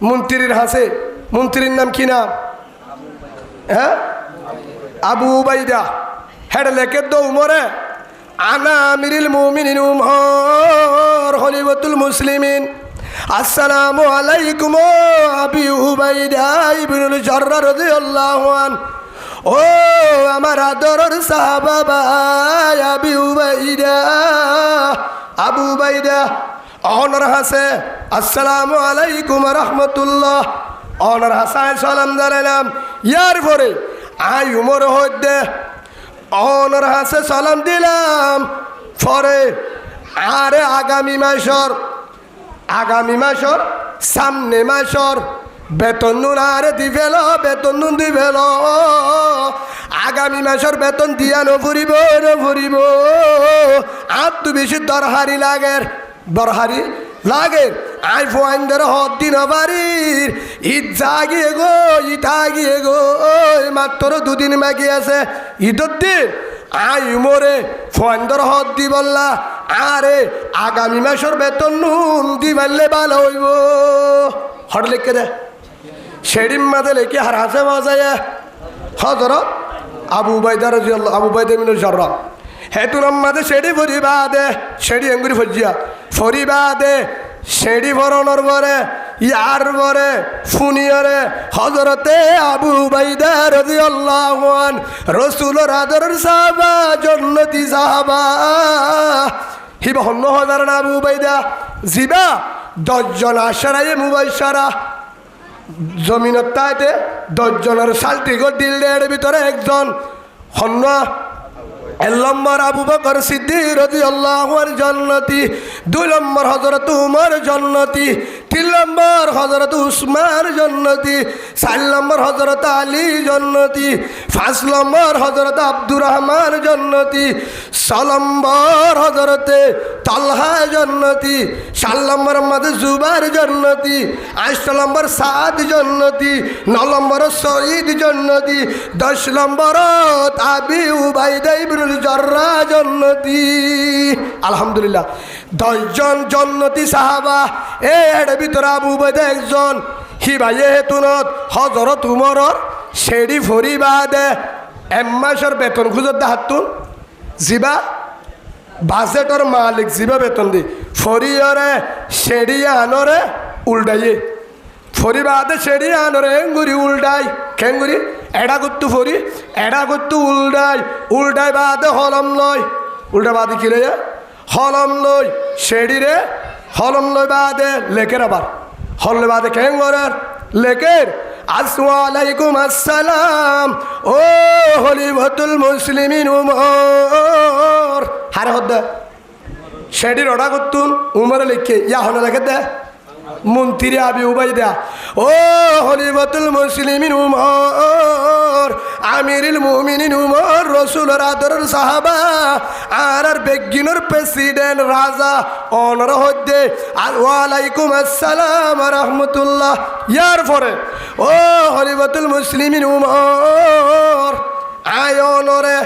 Speaker 1: মন্ত্রীর হাসে মন্ত্রীর নাম কি নাম হ্যাঁ আবু উবাইদা হেড লেখে দো উমরে আনা আমিরুল মুমিনিন উমর খলিফাতুল মুসলিমিন আসসালামু আলাইকুম আবি উবাইদা ইবনুল জাররাহ রাদিয়াল্লাহু আনহু ও আমার আদরের সাহাবা ভাই আবু উবাইদা অনর হাসে আসসালামু আলাইকুম রহমতুল্লাহ অনর হাসায় সালাম জানালাম ইয়ার পরে আই উমর হইতে অনর হাসে সালাম দিলাম পরে আরে আগামী মাসর সামনে মাসর বেতন নুন আরে দি ফেল বেতন নুন দি ফেল আগামী মাসর বেতন দিয়া নফুরিব আর তু বেশি দরহারি লাগে আই ফোয়াইন্দের হদ দিন বাড়ির ঈদ জাগিয়ে গো মাত্র দুদিন বাকি আছে ঈদের দিন আই উমরে ফোয়াইন্দের হদ দি বললা আরে আগামী মাসের বেতন নুন দি বললে ভালো হইব হট লিখে দে সেডিম মাদে লেখে হার হাসে বাজায় হযরত আবু উবাইদা রাদিয়াল্লাহু আবু উবাইদা ইবনুল জাররাহ হেতু নামাদে সেডি ফরিবাদে সেডি এঙ্গুরি ফজিয়া ফরিবাদে সেডি ভরণর বরে ইয়ার বরে ফুনিয়রে হযরতে আবু উবাইদা রাদিয়াল্লাহু আনহু রাসূলুর আদরের সাহাবা জান্নাতি সাহাবা হিবা হন্ন হাজার আবু উবাইদা জিবা 10 জন আশরায়ে মুবাশশারা জমিনত তাইতে 10 জনের সালটি গো দিলের ভিতরে একজন হন্ন এক নম্বর আবু বকর সিদ্দিক রাদিয়াল্লাহু আনহু জান্নাতি 2 নম্বর হযরত উমর জান্নাতি 3 নম্বর হযরত উসমান জান্নাতি 4 নম্বর হযরত আলী জান্নাতি 5 নম্বর হযরত আব্দুর রহমান জান্নাতি 6 নম্বর হযরত তালহা জান্নাতি 7 নম্বর মাদে জুবাইর জান্নাতি 8 নম্বর সাদ জান্নাতি 9 নম্বর সঈদ জান্নাতি 10 নম্বর আবি উবাইদা ইবনুল জাররাহ জান্নাতি আলহামদুলিল্লাহ 10 জন জান্নাতি সাহাবা এর ভিতরে আবু উবাইদা একজন হিবায়ে হেতুনত হযরত উমরর সেডি ফরিবাদে এম্মাসের বেতন খুঁজত হাতুন জিবা বাজেটর মালিক জিবা বেতন দি ফরিয়রে সেড়িয়া আনরে উল্টাইয়ে ফরি বাদে সেড়িয়া আনরে এঙ্গুরি উল্টাই কেঙ্গুরি এডা করতু ফরি এডা করতু উল্টাই উল্টাই বাদে হলম লয় উল্টা বাদে কি রে হলম লয় সেড়ি রে হলম লয় বাদে লেকের আবার হল বাদে কেঙ্গরের লেকের আসসালাইকুম আসসালাম ও হলিফাতুল মুসলিমিন উমর হারে হদ্দা সেডির অর্ডার করতুন উমরে লিখে ইয়া হলে লেখে দে মন্ত্রী আবি উবাই দেয়া ও হলিফাতুল মুসলিমিন উমর আমিরুল মুমিনিন উমর রাসূলের আদরের সাহাবা আর বেগিনের প্রেসিডেন্ট রাজা অনর হদ্দে ওয়ালাইকুম আসসালাম ওয়া রাহমাতুল্লাহ ইয়ার পরে ও হলিফাতুল মুসলিমিন উমর আয়নরে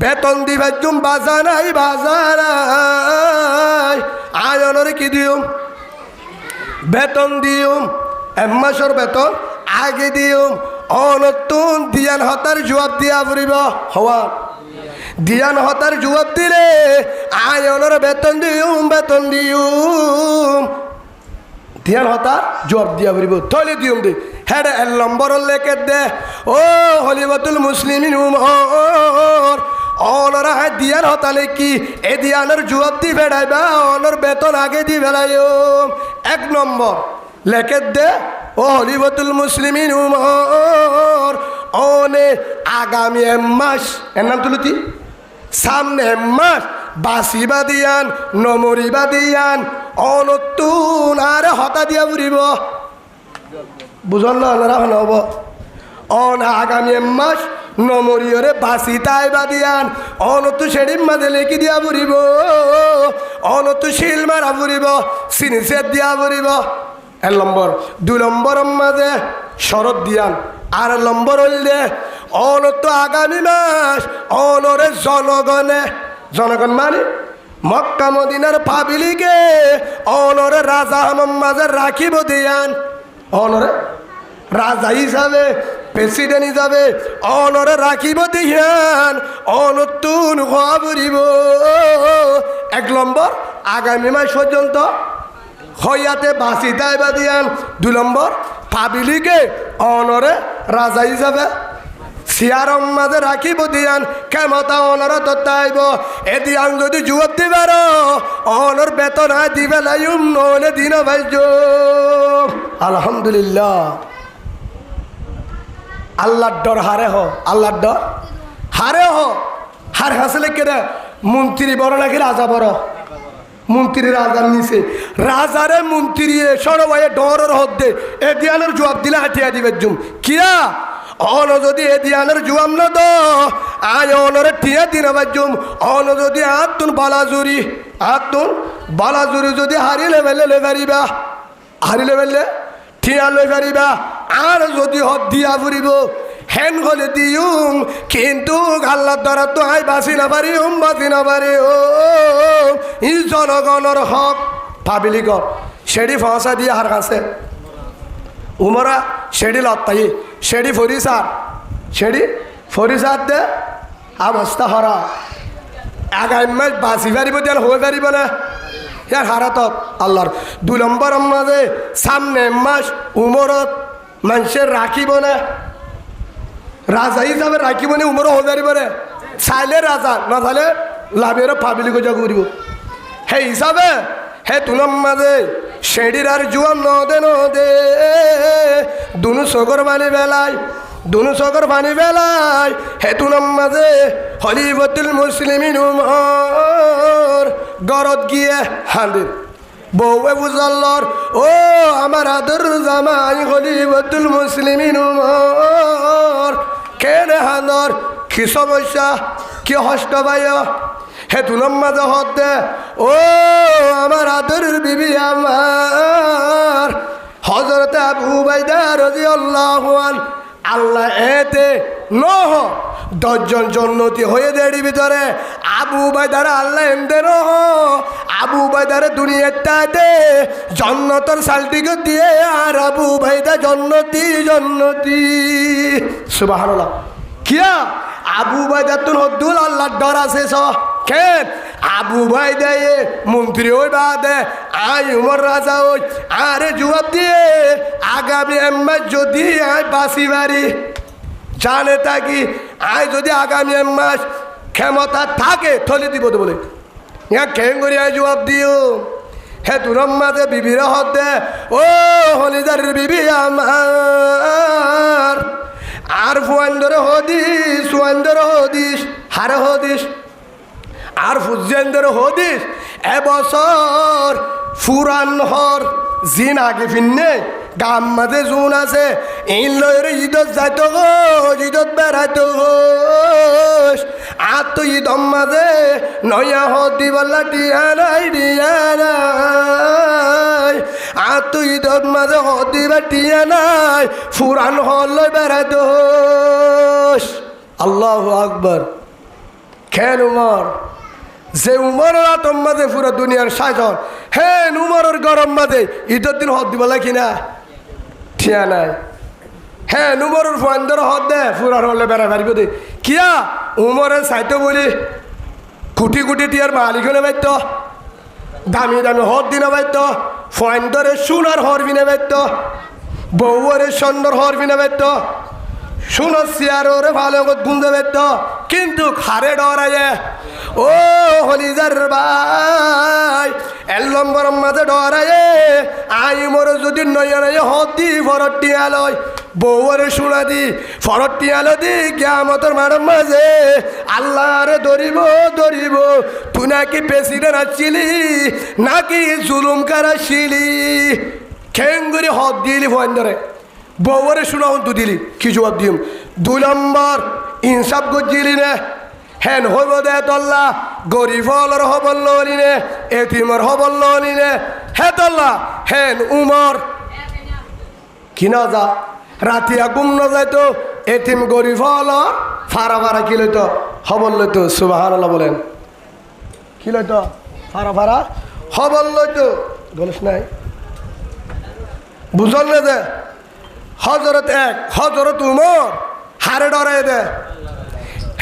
Speaker 1: বেতন দিবার জুম বাজানাই বাজানাই আয়নরে কি দিউম বেতন দিউম এমাসর বেতন আগে দিউম অনতুন দিয়ান হতার জবাব দিয়া ফুরিব হওয়া দিয়ান হতার জবাব দিলে আয়নর বেতন দিউম দিয়ান হতা জবাব দিয়া ফুরিব তলে দিউম দি হ্যাঁ এর নম্বর লেখে দে ও হলিফাতুল মুসলিমিন উমর অনরা দিয়ান হতালে কি এ দিয়ানের জবাব দি ফেরাইবা অনর বেতন আগে দি ফেলাই এক নম্বর লেখে দে ও হলিফাতুল মুসলিমিন উমর অনে আগামী মাস এর নাম তুলতি সামনে মাস বাসিবা দিয়ান নমরিবা দিয়ান অনতুন আর হতা দিয়া ফুরিব বুঝল না হব অন আগামী মাস নমরিয়রে বাসি তাই বাদিয়ান অনতু সেডিম মাঝে লেখি দিয়া ফুরিব অনতু শিল মারা ফুরিব সিনিসের দিয়া ফুরিব এক নম্বর দুই নম্বর মাঝে শরৎ দিয়ান আর নম্বর হইলে অনতু আগামী মাস অনরে জনগণ মানে মক্কা মদিনার পাবিলিকে অনরে রাজা হামাম মাঝে রাখিব দিয়ান অনরে রাজা হিসাবে প্রেসিডেন্ট হিসাবে অনরে রাখিব দিয়ান অনতুন হরিব এক নম্বর আগামী মাস পর্যন্ত হইয়াতে বাসি তাইবা দিয়ান দুই নম্বর পাবিলিকে অনরে রাজা হিসাবে সিয়ারম মাঝে রাখিব দিয়ান কেমতা অনর তত্তাইব এ দিয়ান যদি জবাব দিবার অনর বেতন দিবে লাইম নহলে দিন ভাইজ আলহামদুলিল্লাহ আল্লাহর ডর হারে হ আল্লাহর ডর হারে হ হার হাসলে কেনা মন্ত্রী বড় নাকি রাজা বড় মন্ত্রী রাজার নিচে রাজারে মন্ত্রী সরবাই ডরের হদ্দে এ দিয়ানের জবাব দিলে হাতিয়া দিবে জুম কিয়া অন যদি এ দিয়ানের জবাব না দ আয় অনরে টিয়া দিন বাজুম অন যদি আতুন বালাজুরি যদি হারিলে বেলে লে পারিবা হারিলে বেলে ঠিয়া লই পারিবা আর যদি হদ দিয়া ফুরিব হেন হলে দিউম কিন্তু আল্লাহর দ্বারা তো আই বাঁচি না পারি ও ই জনগণের হক পাবিলিক সেডি ফসা দিয়ে হার কাছে উমরা সেডি লত্তাই সেডি ফরিসার দে অবস্থা হরা আগামী মাস বাঁচি পারিব দেন হয়ে পারিব না ইয়ার হারাতত আল্লাহর দুই নম্বর মাঝে সামনে মাস উমরত মানুষের রাখিব না রাজা হিসাবে রাখিব না উমর হয়ে পারিব না চাইলে রাজা না চাইলে লাভের পাবিলি গজা করিব সেই হিসাবে হে তুলম মাঝে সেডির আর জুয়ান নদে দুনু চকর পানি বেলায় হে তুলম মাঝে হলিফাতুল মুসলিমিন উমর গরত গিয়ে হাঁদির বউয়ে বুঝাল্লর ও আমার আদর জামাই খলিফাতুল মুসলিমিন উমর কেনে হাঁদর কি সমস্যা কি হষ্ট ভাই হে তুলম মাঝে হতে ও আমার আদর বিবি আমার হযরত আবু উবাইদা রাদিয়াল্লাহু আনহু আল্লাহ এতে নহ 10 জন জন্নতি হয়ে দেড়ি ভিতরে আবু উবাইদার আল্লাহ এমদে নহ আবু উবাইদার দুনিয়াতে জন্নতর সালটিকে দিয়ে আর আবু উবাইদা জন্নতি সুবহানাল্লাহ কিয়া আবু উবাইদা তুন হদ্দুল আল্লাহর ডর আছে কে আবু ভাই দেয় মন্ত্রী ওই বাদে আই উমর রাজা ওই আরে জবাব দিয়ে আগামী মাস যদি আই বাসি বাড়ি জানে থাকি আই যদি আগামী মাস ক্ষমতা থাকে থলে দিব তো বলে ইয়া কেন করি আই জবাব দিও হে তুরম মাঝে বিবির হতে ও হলিদার বিবি আমার আর ফুয়ান্দর হদিস হারে হদিস আর ফুজেন্দর হদিস এবছর ফুরান হর জিন আগে ফিরনে গাম মাঝে জুন আছে ইন লয়ের ঈদত যাইতো গো ঈদত বেড়াইতো গো আর তো ঈদম মাঝে নয়া হদি বললা টিয়া নাই আর তো ঈদত মাঝে হদি বা টিয়া নাই ফুরান হল লই বেড়াইতো আল্লাহু আকবার খেল উমর যে উমরের আতম মাঝে পুরো দুনিয়ার সাজন হ্যাঁ উমরের গরম মাঝে ঈদের দিন হদ দিব কিনা ঠিয়া নাই হ্যাঁ উমরের ফোয়ান্দর হদ দে ফুরার হলে বেড়া পারিব দে কিয়া উমরের সাইতো বলি কোটি কোটি টিয়ার মালিক হলে বাইত দামি দামি হদ দিনে বাইত ফোয়ান্দরে সোনার হরবিনে বাইত বউরে সুন্দর হরবিনে বাইত শুনো সিয়ারে ভালো গুনতে পারত কিন্তু খারে ডরায় ও হলিজার ভাই এল নম্বর মাঝে ডরায় আই মোর যদি নয় নয় হতি ফরটি আলয় বউরে শোনা দি ফরটি আলো দি কিয়ামতের মাঠের মাঝে আল্লাহরে ধরিব তুই নাকি প্রেসিডেন্ট আসছিলি নাকি জুলুম কারাছিলি খেঙ্গুরি হদ দিলি ফোন ধরে বউরে শোনা তো দিলি কি জবাব দিম 2 নম্বর ইনসাফ করছিলি নে হেন হইব দে তল্লা গরিব হলর হবল ললি নে এতিমর হবল ললি নে হে তল্লা হেন উমর কি না যা রাতিয়া গুম ন যাইতো এতিম গরিব হল ফারা ফারা কি লইতো হবল লইতো সুবহানাল্লাহ বলেন কি লইতো ফারা ফারা হবল লইতো বলিস নাই বুঝল না যে হজরত উমর হারে ডরাই দে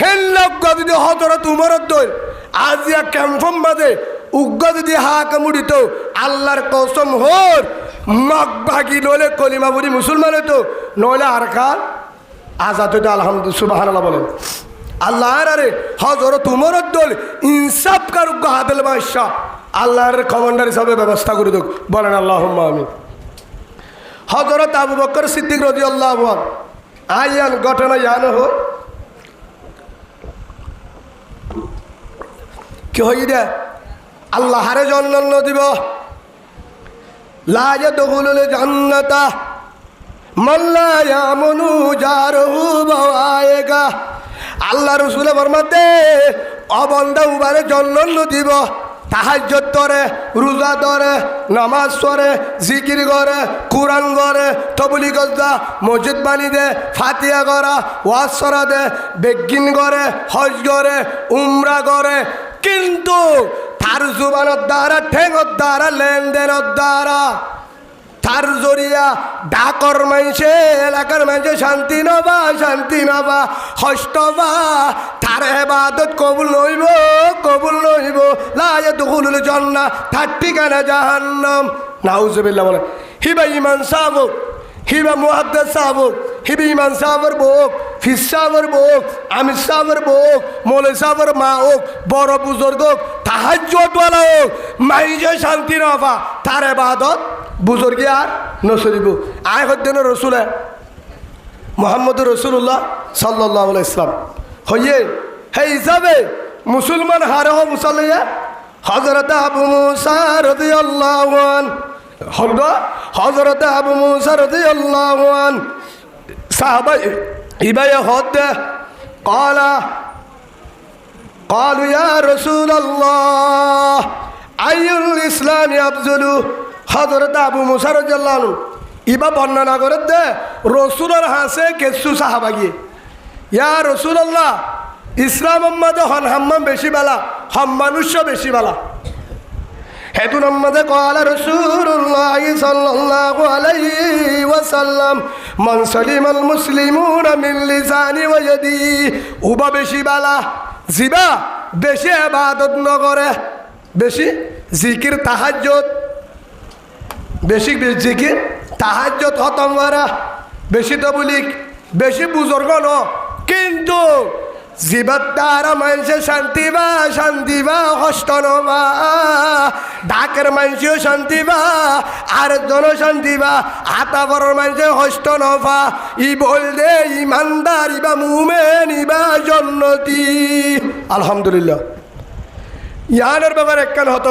Speaker 1: হেন লোক যদি হজরত উমরত দই আজ ক্যাম্পম বাদে উগ্র যদি হাক মুড়িত আল্লাহর কসম হর মগ ভাগি নইলে কলিমা বুড়ি মুসলমান হইতো নইলে আর খান আজাদ হইতো আলহামদুলিল্লাহ সুবহানাল্লাহ বলেন আল্লাহর আরে হজরত উমরত দল ইনসাফ কারুক হাতেল বাদশা আল্লাহর কমান্ডার হিসাবে ব্যবস্থা করে দেখ বলেন আল্লাহুম্মা আমিন হজরত আবু বকর সিদ্দিক রাদিয়াল্লাহু আনহু আয়ান ঘটনা জানো হয় কি হই দে আল্লাহ হারে জান্নাত দিব লা ইয়াদখুলুল জান্নাতা মান লা ইয়ামুনু জারহু বাওয়ায়েগা আল্লাহ রাসূল ফরমাতে অবন্দা উবারে জান্নাত দিব তাহাজ্জুদ করে রোজা ধরে নামাজ পড়ে জিকির করে কোরআন করে তবলিগ দা মসজিদ বানি দে ফাতিহা করা ওয়াজ করা দে বেগিন করে হজ করে উমরা করে কিন্তু তার জুবানের দ্বারা ঠেঙর দ্বারা লেনদেনের দ্বারা তার জরিয়া ডাকর মাইছে এলাকার মাঝে শান্তি নবা কষ্ট বা তার ইবাদত কবুল নইব লা ইয়াদখুলুল জান্নাহ তার ঠিকানা জাহান্নাম নাউজুবিল্লাহ বলে হিবা ইমান সাবক হিবা মুহাদ্দিস সাবক হিবা ইমান সাবর বোক ফিস সাবর বোক আমির সাবর বোক মৌলভী সাবর মা হোক বড় বুজুর্গ হোক তাহাজ্জুদ ওয়ালা হোক মাইজে শান্তি নবা তার ইবাদত বুজুর্গি আর নসরিব আয় হদ্দেন রসুলে মোহাম্মদ রসুল্লাহ সাল্লাল্লাহু আলাইহি ইসলাম হইয়ে হে হিসাবে মুসলমান হারে হো মুসাল্লিয়া হযরত আবু মুসা রাদিয়াল্লাহু আনহু হযরত আবু মুসা রাদিয়াল্লাহু আনহু সাহাবা ইবায়া হদ قالوا يا رسول الله أي الإسلام أفضل হযরত আবু মুসা রাদিয়াল্লাহু আনহু ইবা বর্ণনা করে দে রসুলের হাসে কিছু সাহাবা গিয়ে ইয়া রাসূলুল্লাহ ইসলাম মধ্যে হন হাম্মাম বেশি বালা হম মানুষ্য বেশি বালা হেতু নম্মদে কলা রাসূলুল্লাহ সাল্লাল্লাহু আলাইহি ওয়াসাল্লাম মান সালিমাল মুসলিমুনা মিন লিসানি ওয়া ইয়াদি উবা বেশি বালা জিবা বেশি ইবাদত নকরে, বেশি জিকির তাহাজ্জুদ, বেশি জিকির তাহাজ্জুদ খতম করা, বেশি তবলিগ, বেশি বুজুর্গ ন, কিন্তু জীবত দ্বারা মানুষে শান্তি বা কষ্ট নবা, ডাকের মানুষেও শান্তি বা আরেকজন শান্তি বা আতাবরের মানুষে কষ্ট নবা। ই বল দে ইমানদার ইবা মুমেন ইবা জন্নতি। আলহামদুলিল্লাহ। ইয়ানের ব্যাপারে একখান হতো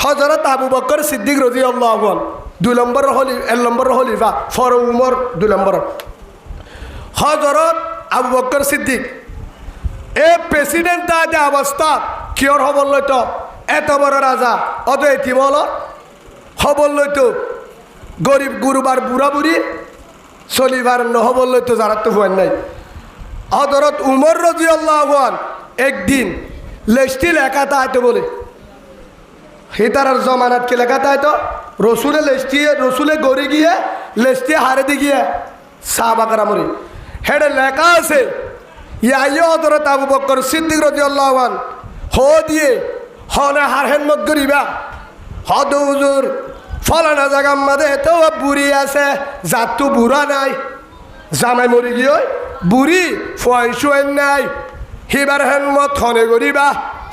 Speaker 1: হযরত আবু বকর সিদ্দিক রাদিয়াল্লাহু আনহু 2 নম্বর খলিফা, for Umar 2 number. Hazrat Abu Bakr Siddique A president তাদের অবস্থা কিয়র হবল লইতো, এত বড় রাজা অত এটি বল হবল লইতো, গরিব গুরুবার বুড়া বুড়ি চলিবার নহবল লইতো, যারা তো হুয়েন নাই। হযরত উমর রাদিয়াল্লাহু আনহু একদিন লেস্টি লেখা তাইতো বলে, হিতার জমানাত কি লেখা তাইতো, রসুলে লেস্টি রসুলে গড়ি গিয়ে লেস্টি হারে দি গিয়ে সাহাবাকরা মরি হেডে লেখা আছে, ইয়া হযরত আবু বকর সিদ্দিক রাদিয়াল্লাহু আনহু হো দিয়ে হনে হারহেন মত গরিবা হদ হুজুর ফলানা জায়গার মাঝে এত বুড়ি আছে, যার তো বুড়া নাই, জামাই মরি গিয়ে বুড়ি ফয়সুয়েন নাই, হিবার হেন মত হনে গরিবা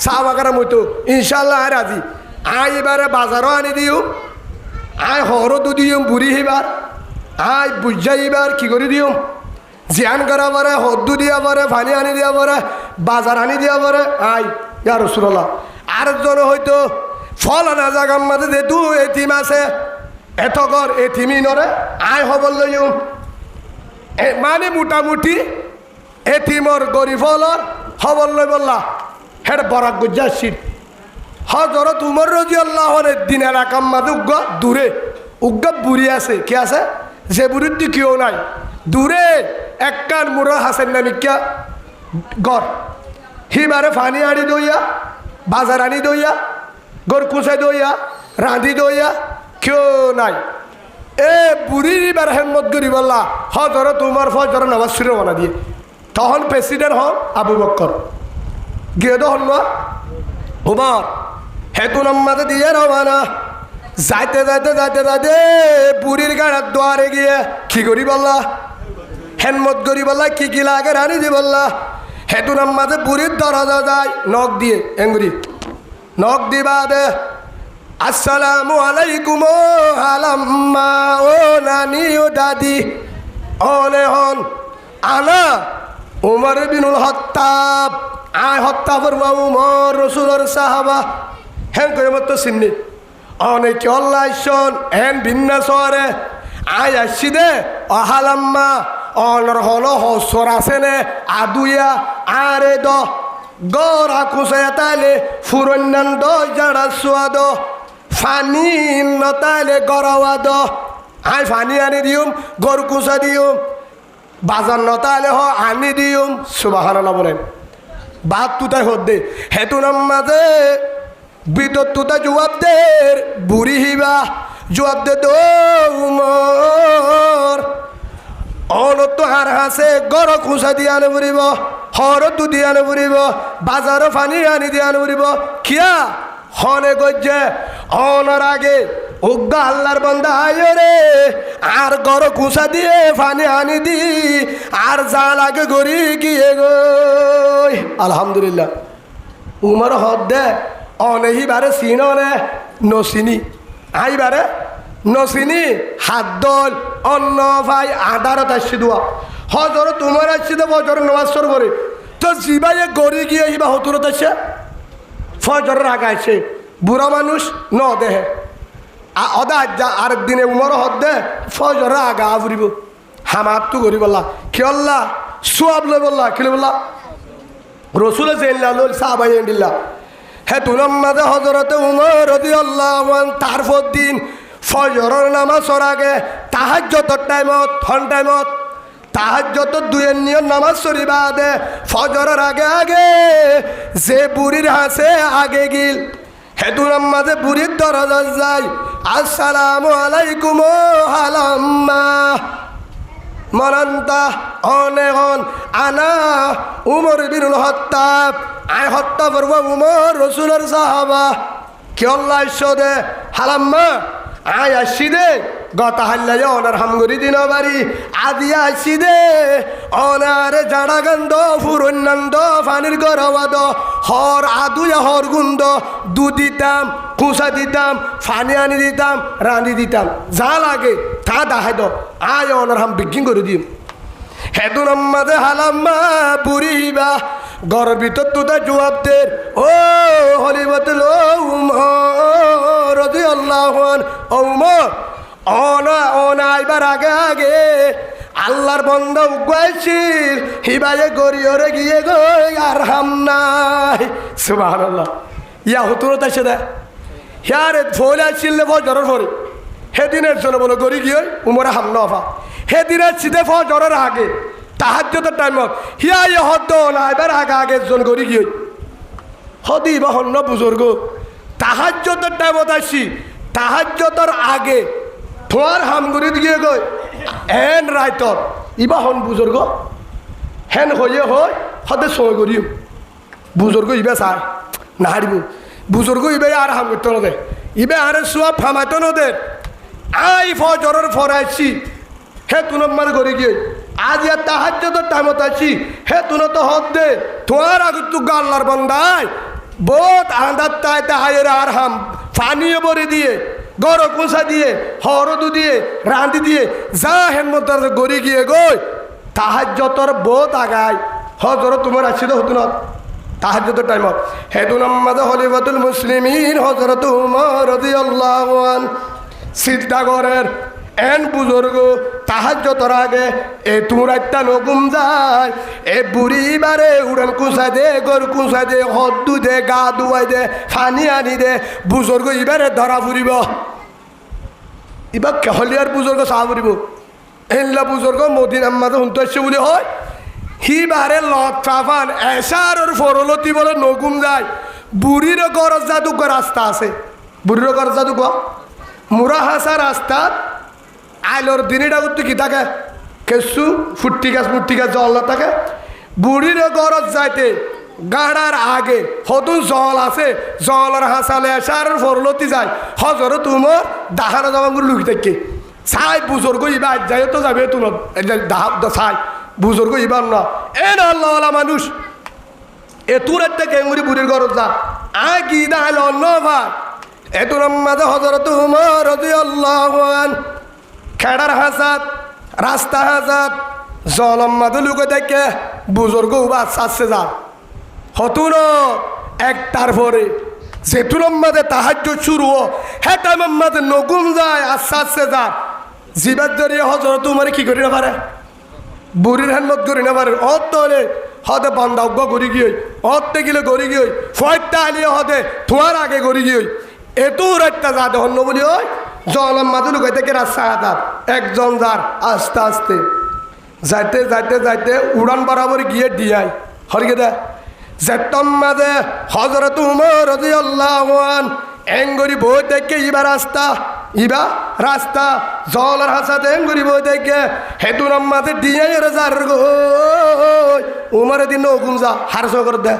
Speaker 1: সাহাবাকরা মতো ইনশাল্লাহ আয় রাজি, আয় এবারে বাজারও আনি দিও, আয় হরও দিও বুড়ি হিবার, আয় বুঝা এবার কি করে দিও, জিয়ান করা পারে, হদ্দু দিয়া পারে, পানি আনি দিয়া পারে, বাজার আনি দিয়া পারে, আয় ইয়া রাসূলুল্লাহ। আরেকজন হয়তো ফলানা জায়গার মাঝে যেহেতু এতিম আছে, এত ঘর এতিমি নরে আয় হবল লইও, মানে মোটামুটি এতিমর গরিব হলর হবল লই বললা হেড বরাক গুজাসির। হযরত উমর রাদিয়াল্লাহু আনহু দিন এলাকার মাঝে দূরে বুড়ি আছে, কি আছে যে বুড়ির দি কেউ নাই, দূরে একখান মুরা হাসেন নামিকা গড়, হিবারে পানি আনি দইয়া, বাজার আনি দইয়া, গড় কুচাই দইয়া, রাঁধি দইয়া, কেউ নাই। এ বুড়ির এবার হেমত করি বললা হযরত উমর ফজর নামাজ শুরু বানা দিয়ে, তখন প্রেসিডেন্ট হন আবু বকর গিয়ে দহন উমর হেতু নামাজে দিয়ে রওনা, যাইতে যাইতে যাইতে যাইতে বুড়ির গাড়ার দোয়ারে গিয়ে কি করি বললা হেনমত করি বললা কি কি লাগে রানি দি বললা, হেতু নামাজে বুড়ির দরজা যায় নখ দিয়ে এঙ্গুরি নখ দিবা দে, আসসালামু আলাইকুম ও আলাম্মা ও নানি ও দাদি, অনে হন আনা উমর বিনুল হত্তাব, আয় হত্যা করবা উমর রসুলের সাহাবা, হেন করে মতো চিন্নি অনেকে অল্লাহ হেন ভিন্ন শহরে আয় আসছি দে অহালাম্মা অনর হল হসর আছে নে আদুয়া আরে দ গড়া কুসায় তাইলে ফুরন্যান দ যারা সোয়াদ ফানি নতাইলে গড়াওয়া দ, আয় ফানি আনি দিউম গরু কুসা দিউম, বাজার নতাইলে হ আনি দিউম, সুবহানাল্লাহ বলেন। বাদ তুতাই হদ দে হেতু নামাজে বিদত তুতা জবাব দে বুড়ি হিবা জবাব দে দো উমর অনত হার হাসে গড় খুঁচা দিয়ে আনে ফুরিব, হর দু দিয়ে আনে ফুরিব, বাজারও ফানি আনি দিয়ে আনে ফুরিব, কিয়া হনে গজ্জে অনর আগে উগ্গা আল্লাহর বান্দা আয় রে, আর গড় খুঁচা দিয়ে ফানি আনি দি আর যা লাগে গড়ি গিয়ে গই। আলহামদুলিল্লাহ উমর হদ দে অনেহিবারে চিননে নচিনি আইবারে নচিনি হাত দল অন্ন ভাই আধারত আসছি দোয়া হজর তোমার আসছি তো বজর নমাজ করে তো জিবাইয়ে গড়ি গিয়ে হিবা হতুরত আসছে ফজরের আগে আসছে, বুড়া মানুষ ন দেহে অদা আরেক দিনে উমর হদ দে ফজরের আগা ফুরিব হামাত তো করি বললা কি আল্লাহ সোয়াব লই বললা কি বললা রসুলে জেল্লা লোল সাহাবাই দিল্লা হে তুলাম মাঝে হজরতে উমর রাদিয়াল্লাহু আনহু তারপর দিন ফজরের নামাজের আগে তাহাজ্জুদের টাইমত হন টাইমত তাহাজ্জুদ দুয়ের নিয়ম নামাজ পড়িবা দে ফজরের আগে আগে যে বুড়ির হাসে আগে গিল হে তুলাম মাঝে বুড়ির দরজা যাই আসসালামু আলাইকুম ও আলাম্মা মনান্তা অনেহন আনা উমর বিনুল হত্যাব আয় হত্যা করবো উমর রসুলের সাহাবা কি আল্লাহ দে হালাম্মা আয় আসি দে গতা হাল্লাই অনার হামগরি দিন বাড়ি আদিয়া আসি দে অনারে জাড়া গন্ধ ফুরন্যান্দ ফানির গরবাদ হর আদুয়া হর গুন্দ দুধ দিতাম কুসা দিতাম ফানি আনি দিতাম রাঁধি দিতাম যা লাগে তা দাহাই দ আয় অনার হাম বিক্রি করে দিম হেদুন আম্মাদে হালাম্মা পুরিবা ঘরের ভিতর তুদা জবাবদের ও হলিবতুল উমর রাদিয়াল্লাহু আনহু উমর অনা অনা এবার আগে আগে আল্লাহর বন্ধা উগাইছিল হিবায়ে গরিয়রে গিয়ে গো আর হাম নাই সুবহানাল্লাহ ইয়া হুতুর তাইছে দে হিয়ারে ফলে আসছিল ফজরের পরে হেদিনের জন্য বলো গরি গিয়ে উমরে হাম নফা হেদিনের সিধে ফজরের আগে তাহাজ্জুদের টাইমত হিয়া ইয়ে হদ না এবার আগে আগে জন গরি গিয়ে হদি বা হন্য বুজুর্গ তাহাজ্জুদের টাইমত আসি তাহাজ্জুদের আগে তোমার হামগুড়ি দিয়ে গই হেন রাইতর ইবা হন বুজুর্গ হেন হয়ে হয় হদে সময় করি বুজুর্গ ইবে চাই না হারিব বুজুর্গ ইবে আর হাম করতে নদে ইবে আরে সব ফামাইতো নদে আই ফজরের ফরাইছি হে তুনম মানে করি গিয়ে আজ ইয়ার তাহাজ্জুদের টাইমত আছি হে তুনো তো হদ দে তোমার আগে তু গাল্লার বন্দায় বহুত আন্দার তাইতে হায়ের আর হাম ফানিয়ে বরে দিয়ে গরো কুসা দিয়ে হরদু দিয়ে রাঁধি দিয়ে যা হেন মতো গড়ি গিয়ে গই তাহাজ্জুদের বহুত আগায় হজর তোমার আসছিল হতো না তাহাজ্জুদের টাইমত হেদুন আম্মাদ খলিফাতুল মুসলিমিন হযরত উমর রাদিয়াল্লাহু আনহু সিদ্ধাগরের এন বুজুর্গ তাহাজ্জুদের আগে এ তোমরা একটা নগুম যায় এ বুড়ি বারে উড়ান কুসা দে গর কুসা দে হদ্দু দে গা ধুয়াই দে ফানি আনি দে বুজুর্গ ইবারে ধরা ফুরিব ইবা কেহলিয়ার বুজুর্গ চাহ ফুরিব এনলা বুজুর্গ মদিনার মাঝে শুনতে আসছে বলে হয় হি বারে লত চাফান এসার ওর ফরলতি বলে নগুম যায় বুড়ির গরজ যাদুক রাস্তা আছে বুড়ির গরজ যাদুক মুরা হাসা রাস্তা আইলর দিনিটা করতে কি থাকে কেসু ফুট্টি গাছ মুট্টি গাছ জল না থাকে বুড়ির গরজ যাইতে গাড়ার আগে হতু জল আছে জলের হাসালে এসার ফরলতি যায় হজর তোমার দাহানো জামাগুলো লুকি থাকে ছাই বুজুর্গ ইবার যাই তো যাবে তুন ছাই বুজুর্গ ইবার না এ না আল্লাহওয়ালা মানুষ এ তোর একটা কেঙ্গুরি বুড়ির গরজ যা আয় কি দাহাইল অন্য ভাই এ তোর মাঝে হজরত উমর রাদিয়াল্লাহু আনহু খেড়ার হাসাত রাস্তা হাসাত জলম মাঝে লুকে দেখে বুজুর্গ উবাস আসছে যা হতুন একটার পরে যেতুরম মাঝে তাহাজ্জুদ শুরু হ্যাঁ টাইমের মাঝে নগুম যায় আস্তে আস্তে যা জিবার জড়িয়ে হজরত উমর কি করি না পারে বুড়ির হেনমত করি না পারে অত তলে হদে বান্দা উগ্গ গড়ি গিয়ে অতে গেলে গড়ি গিয়ে ফয়টা আলিয়ে হদে তোমার আগে গড়ি গিয়ে এতর একটা যা ধন্য বলি ওই জলম মাঝে লুকাই থেকে রাস্তা হাতার একজন যার আস্তে আস্তে যাইতে যাইতে যাইতে উড়ান বরাবর গিয়ে দিয়াই হরিকে দে যেতম মাঝে হযরত উমর রাদিয়াল্লাহু আনহু এঙ্গরি বই দেখে ইবা রাস্তা জলের হাসাতে এঙ্গরি বই দেখে হেতুর মাঝে দিয়াই যার গো উমরে দিন হুকুম যা হারস করে দে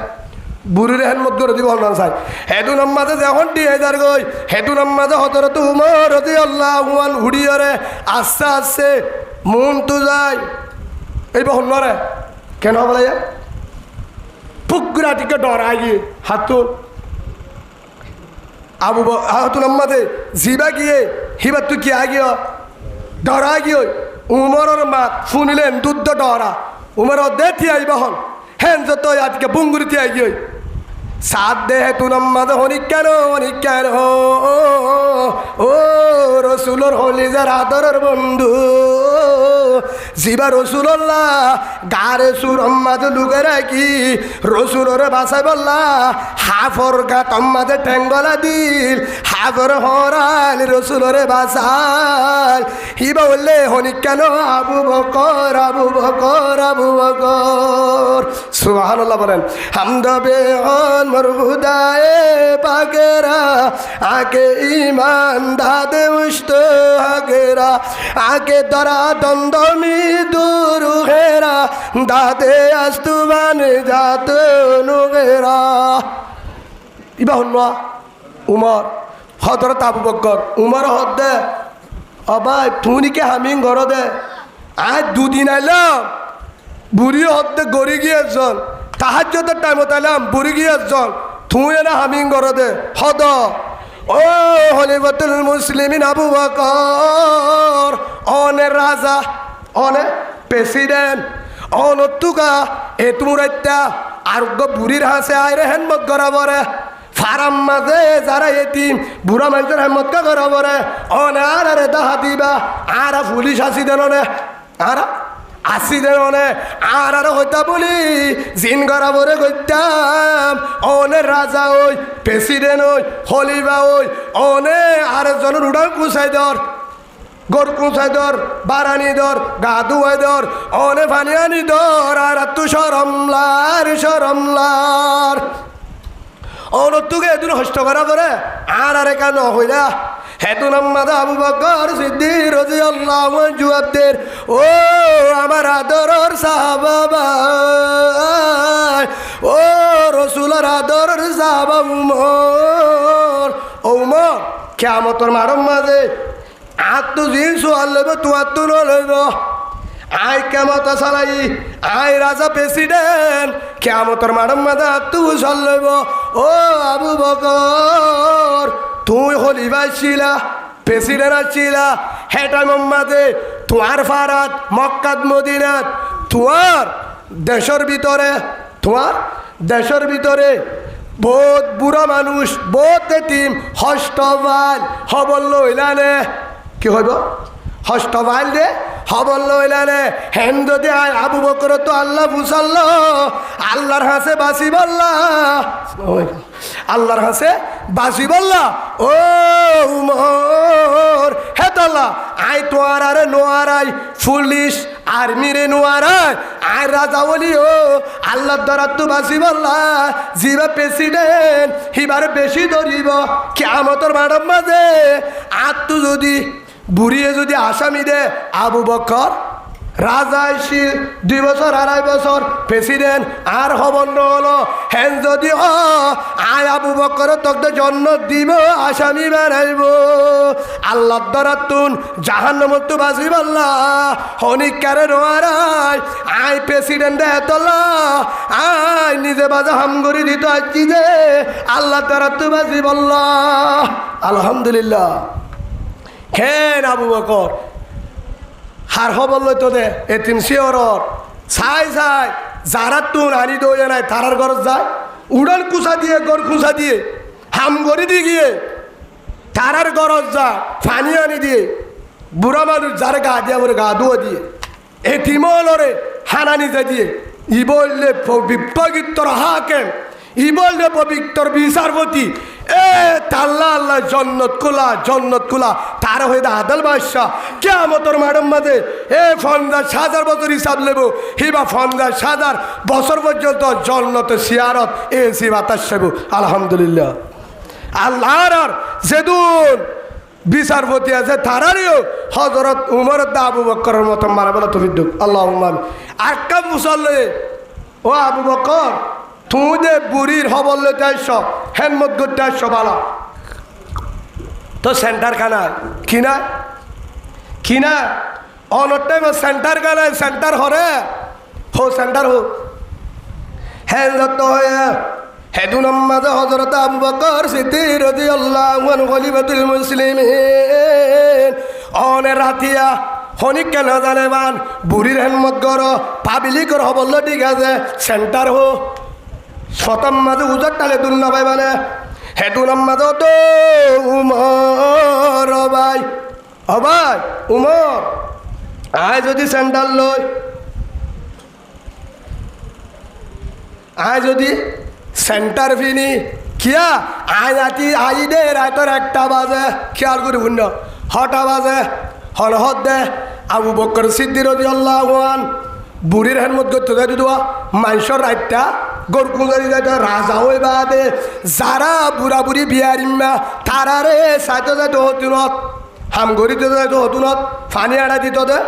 Speaker 1: বুড়ির হেন মত করে দিব না চাই হেতুর মাঝে যখন দিয়ে যার গই হেতুর মাঝে হযরত উমর রাদিয়াল্লাহু আনহু হুড়িয়রে আস্তে আস্তে মন তো যায় এই বহন নরে কেন বলে পুকুরা টিকে ডরাই গিয়ে হাতু আবু হাতুন আম্মাদে জিবা গিয়ে হিবার তুই কি আগিয়ে ডরা গিয়ে উমরের মা শুনিলেন দুধ ডরা উমর দে থিয়াই বহন হেন যত আজকে বুঙ্গুরি থিয়াই গিয়ে সাত দে হেতুন আম্মাদে অনেক কেন ও রসুলোর হলি যার আদরের বন্ধু জিবা রসুল্লাহ গারে সুর আম্মাদে লুকে রাখি রসুলরে বাসাই বললা হাফর গা তম্মাদে ঠেঙ্গলা দিল হাফর হরাল রসুলরে বাসাল হিবা বললে হনিক কেন আবু বকর সুবহানাল্লাহ বলেন। হামদ বেহন মরহুদায়ে পাকেরা আকে ইমান দাদে মুস্ত হাগেরা আকে দরা দন্দমি দুরু হেরা দাদে আস্তুবান জাত নুগেরা। ইবা হন্না উমর হযরত আবু বকর উমর হদ্দে অবাই তুনিকে হামিং ঘর দে আজ দুদিন আইলাম বুড়ি হদ্দে গড়ি গিয়েছন তাহাজ্জুদের টাইমত আইলাম বুড়ি গিয়েছন তুই না হামিং ঘর দে হদ ও খলিফাতুল মুসলিমিন আবু বকর অনে রাজা অনে প্রেসিডেন্ট অনতুকা এ তুমুরাইতা আর বুড়ির হাসে আইরে হেনমত করা বরে ফারাম মাঝে যারা এতিম বুড়া মানুষের হেমত কা করা বরে অনে আর আরে দাহা দিবা আর পুলিশ আসি দেন আর আসি দেন আর হইতা বলি জিন করা বরে কইতাম অনে রাজা ওই প্রেসিডেন্ট ওই খলিফা ওই অনে আর জনের উড়ান কুচাই দর গর কুচাই দর বারানি দর গা ধুয়াই দর অনে পানি আনি দর আর তু সরমলার অনতুকে এদিন হস্ত করা করে আর আরে কেন হইলা হেতু নাম্মাদ আবু বকর সিদ্দিক রাদিয়াল্লাহু আনহু জুয়াবদের ও আমার আদরের সাহাবা ও রাসূলের আদরের সাহাবা উমর ও উমর কিয়ামতের মারম মাঝে আত্মু জিন সুয়াল লইব তু আত্মু লইব আই কেমত চালাই আই রাজা প্রেসিডেন্ট কেমতর মাডম মাদা তুই চল লইব ও আবু বকর তুই খলিফা ছিলা প্রেসিডেন্ট ছিলা হেটা মাঝে তোমার ফারাত মক্কাত মদিনাত তোমার দেশের ভিতরে বহুত বুড়া মানুষ বহুত এতিম হস্তবাল হবল লইলানে কি হইব হস্তবাল দে হবল লইলানে হেন যদি আয় আবু বকর তো আল্লাহ বুঝাল্ল আল্লাহর হাসে বাসি বললা আল্লাহর হাসে বাসি বললা ও উমর হেতলা আই তোয়ার আরে নোয়ারাই পুলিশ আর্মিরে নোয়ারাই আয় রাজা বলি ও আল্লাহর দ্বারা তো বাসি বললা জিবা প্রেসিডেন্ট হিবার বেশি ধরিব কিয়ামতের মাঠের মাঝে আত্মু যদি বুড়িয়ে যদি আসামি দে আবু বকর রাজা আইসি 2 বছর 2.5 বছর প্রেসিডেন্ট আর হবন্ন হলো হেন যদি আয় আবু বকর তোকে জন্ম দিব আসামি বানাইব আল্লাহর দ্বারা তুন জাহান্নামত তো বাঁচিব আল্লাহ হনিকারে নোয়ারাই আয় প্রেসিডেন্ট এতলা আয় নিজে বাজা হামগরি দিত আছি যে আল্লাহর দ্বারা তো বাঁচিব আল্লাহ আলহামদুলিল্লাহ। হেন আবু বকর হার হবল লইতো দে এতিম শিওরর ছাই যারা তুন আনি দৌড়ে নাই তারার ঘর যায় উড়ান কুচা দিয়ে গর কুচা দিয়ে হাম গড়ি দিয়ে গিয়ে তারার গরজ যায় পানি আনি দিয়ে বুড়া মানুষ যারে গা দিয়া বলে গা ধুয়ে দিয়ে এতিমলরে হানানি যা দিয়ে ই বললে পবিত্র হাকেম ই বললে পবিত্র বিচারপতি এ তাল্লা আল্লাহ জন্নত কুলা তার হয়ে আদল বাদশাহ কিয়ামতের মাঠের মাঝে এ 50,000 বছর হিসাব নেব হিবা 50,000 বছর পর্যন্ত জন্নতে সিয়ারত এসি বাতাস সেব আলহামদুলিল্লাহ। আল্লাহর যেদুন বিচারপতি আছে তারারিও হযরত উমর আবু বকরের মতো মারা বলা তুমি আল্লাহ আক্কা মুসল্লে ও আবু বকর তুই যে বুড়ির হবল লইতে আইস হেনমত করতে আইস ভালো তো সেন্টার খানায় কিনা অনর টাইম সেন্টার খানায় সেন্টার হরে হো সেন্টার হো হ্যাঁ যত হয়ে হেদুন আম্মাদে হযরত আবু বকর সিদ্দিক রাদিয়াল্লাহু আনহু খলিফাতুল মুসলিমিন অনে রাতিয়া হনিক কেন জানে মান বুড়ির হেনমত গর পাবলিক হবল ঠিক আছে সেন্টার হো শতম মাঝে উজার টালে দুল না ভাই মানে হেতুন মাঝে তো উমর ভাই উমর আয় যদি স্যান্ডাল লই আয় যদি সেন্টার ফিনি কিয়া আয় আতি আই দে রাতর 1টা বাজে খেয়াল করি বুঝল 6টা বাজে হলহদ দে আবু বকর সিদ্দিক রাদিয়াল্লাহু আনহু বুড়ির হেলমত করতে যাই দেওয়া মাইসর রাইটটা গরকুঁজারি যাই রাজা হই বাদে যারা বুড়া বুড়ি বিয়ারিম্মা তারারে সাইতে যাইতে হতুনত হাম গড়িতে যাইতে হতুনত ফানি এড়া দিত দে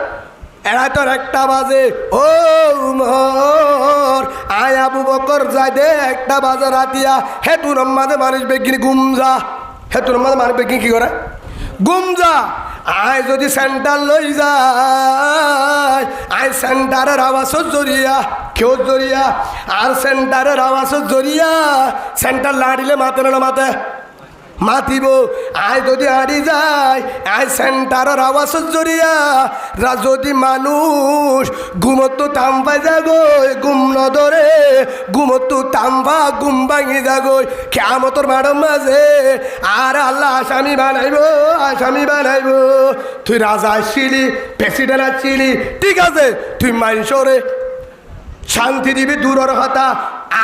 Speaker 1: এড়াই তোর একটা বাজে ও উমর আয় আবু বকর যাই দে একটা বাজে রাতিয়া হে তোর মাঝে মানুষ বেগিনি গুমজা হে তোর মাঝে মানুষ বেগিনি কি করে গুমজা আয় যদি সেন্টার লই যায় আয় সেন্টারের আওয়াজের জরিয়া কেউ জরিয়া আর সেন্টারের আওয়াজের জরিয়া সেন্টার লাড়িলে মাতে না মাতে মাতিব আয় যদি হারি যায় আয় সেন্টারের আওয়াজের জরিয়া যদি মানুষ ঘুমতো তাম পাই যাগই ঘুম নধরে ঘুমতো তাম্বা ঘুম ভাঙি যাগই কেমতর ম্যাডাম মাঝে আর আল্লাহ আসামি বানাইব তুই রাজা আসছিলি প্রেসিডেন্ট আসছিলি ঠিক আছে তুই মাইসরে শান্তি দিবি দূরের কথা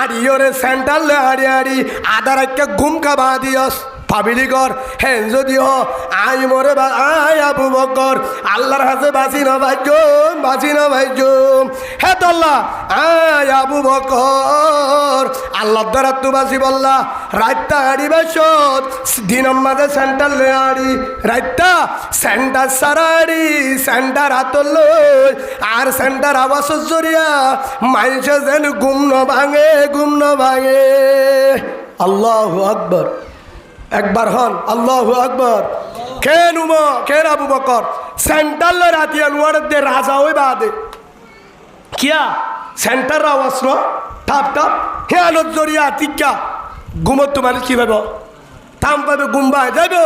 Speaker 1: আড়িওরে সেন্টারলে আড়ি আদার একটা ঘুম কাবা দিয়স পাবিলি কর হ্যাঁ যদি হ আই মরে আয় আবু বকর আল্লাহর হাতে বাঁচি না ভাইজুম হে তোল্লা আয় আবু বকর আল্লাহ দ্বারা তু বাঁচি বললা রাতটা আড়ি বাসত দিনের মাঝে সেন্টার লে আড়ি রাতটা সেন্টার সারাড়ি সেন্টার হাতর লই আর সেন্টার আওয়াজ জরিয়া মাইসে যেন ঘুম ন ভাঙে আল্লাহু আকবার একবার হন আল্লাহু আকবার কেন কেন আবু বকর সেন্টার রাতিয়া নোয়ার দে রাজা ওই বাদে কিয়া সেন্টার আওয়াজ টাপ টাপ হে আলোর জরিয়া টিকা ঘুমত তোমার কি ভাব থাম পাবে গুম্বা যাবে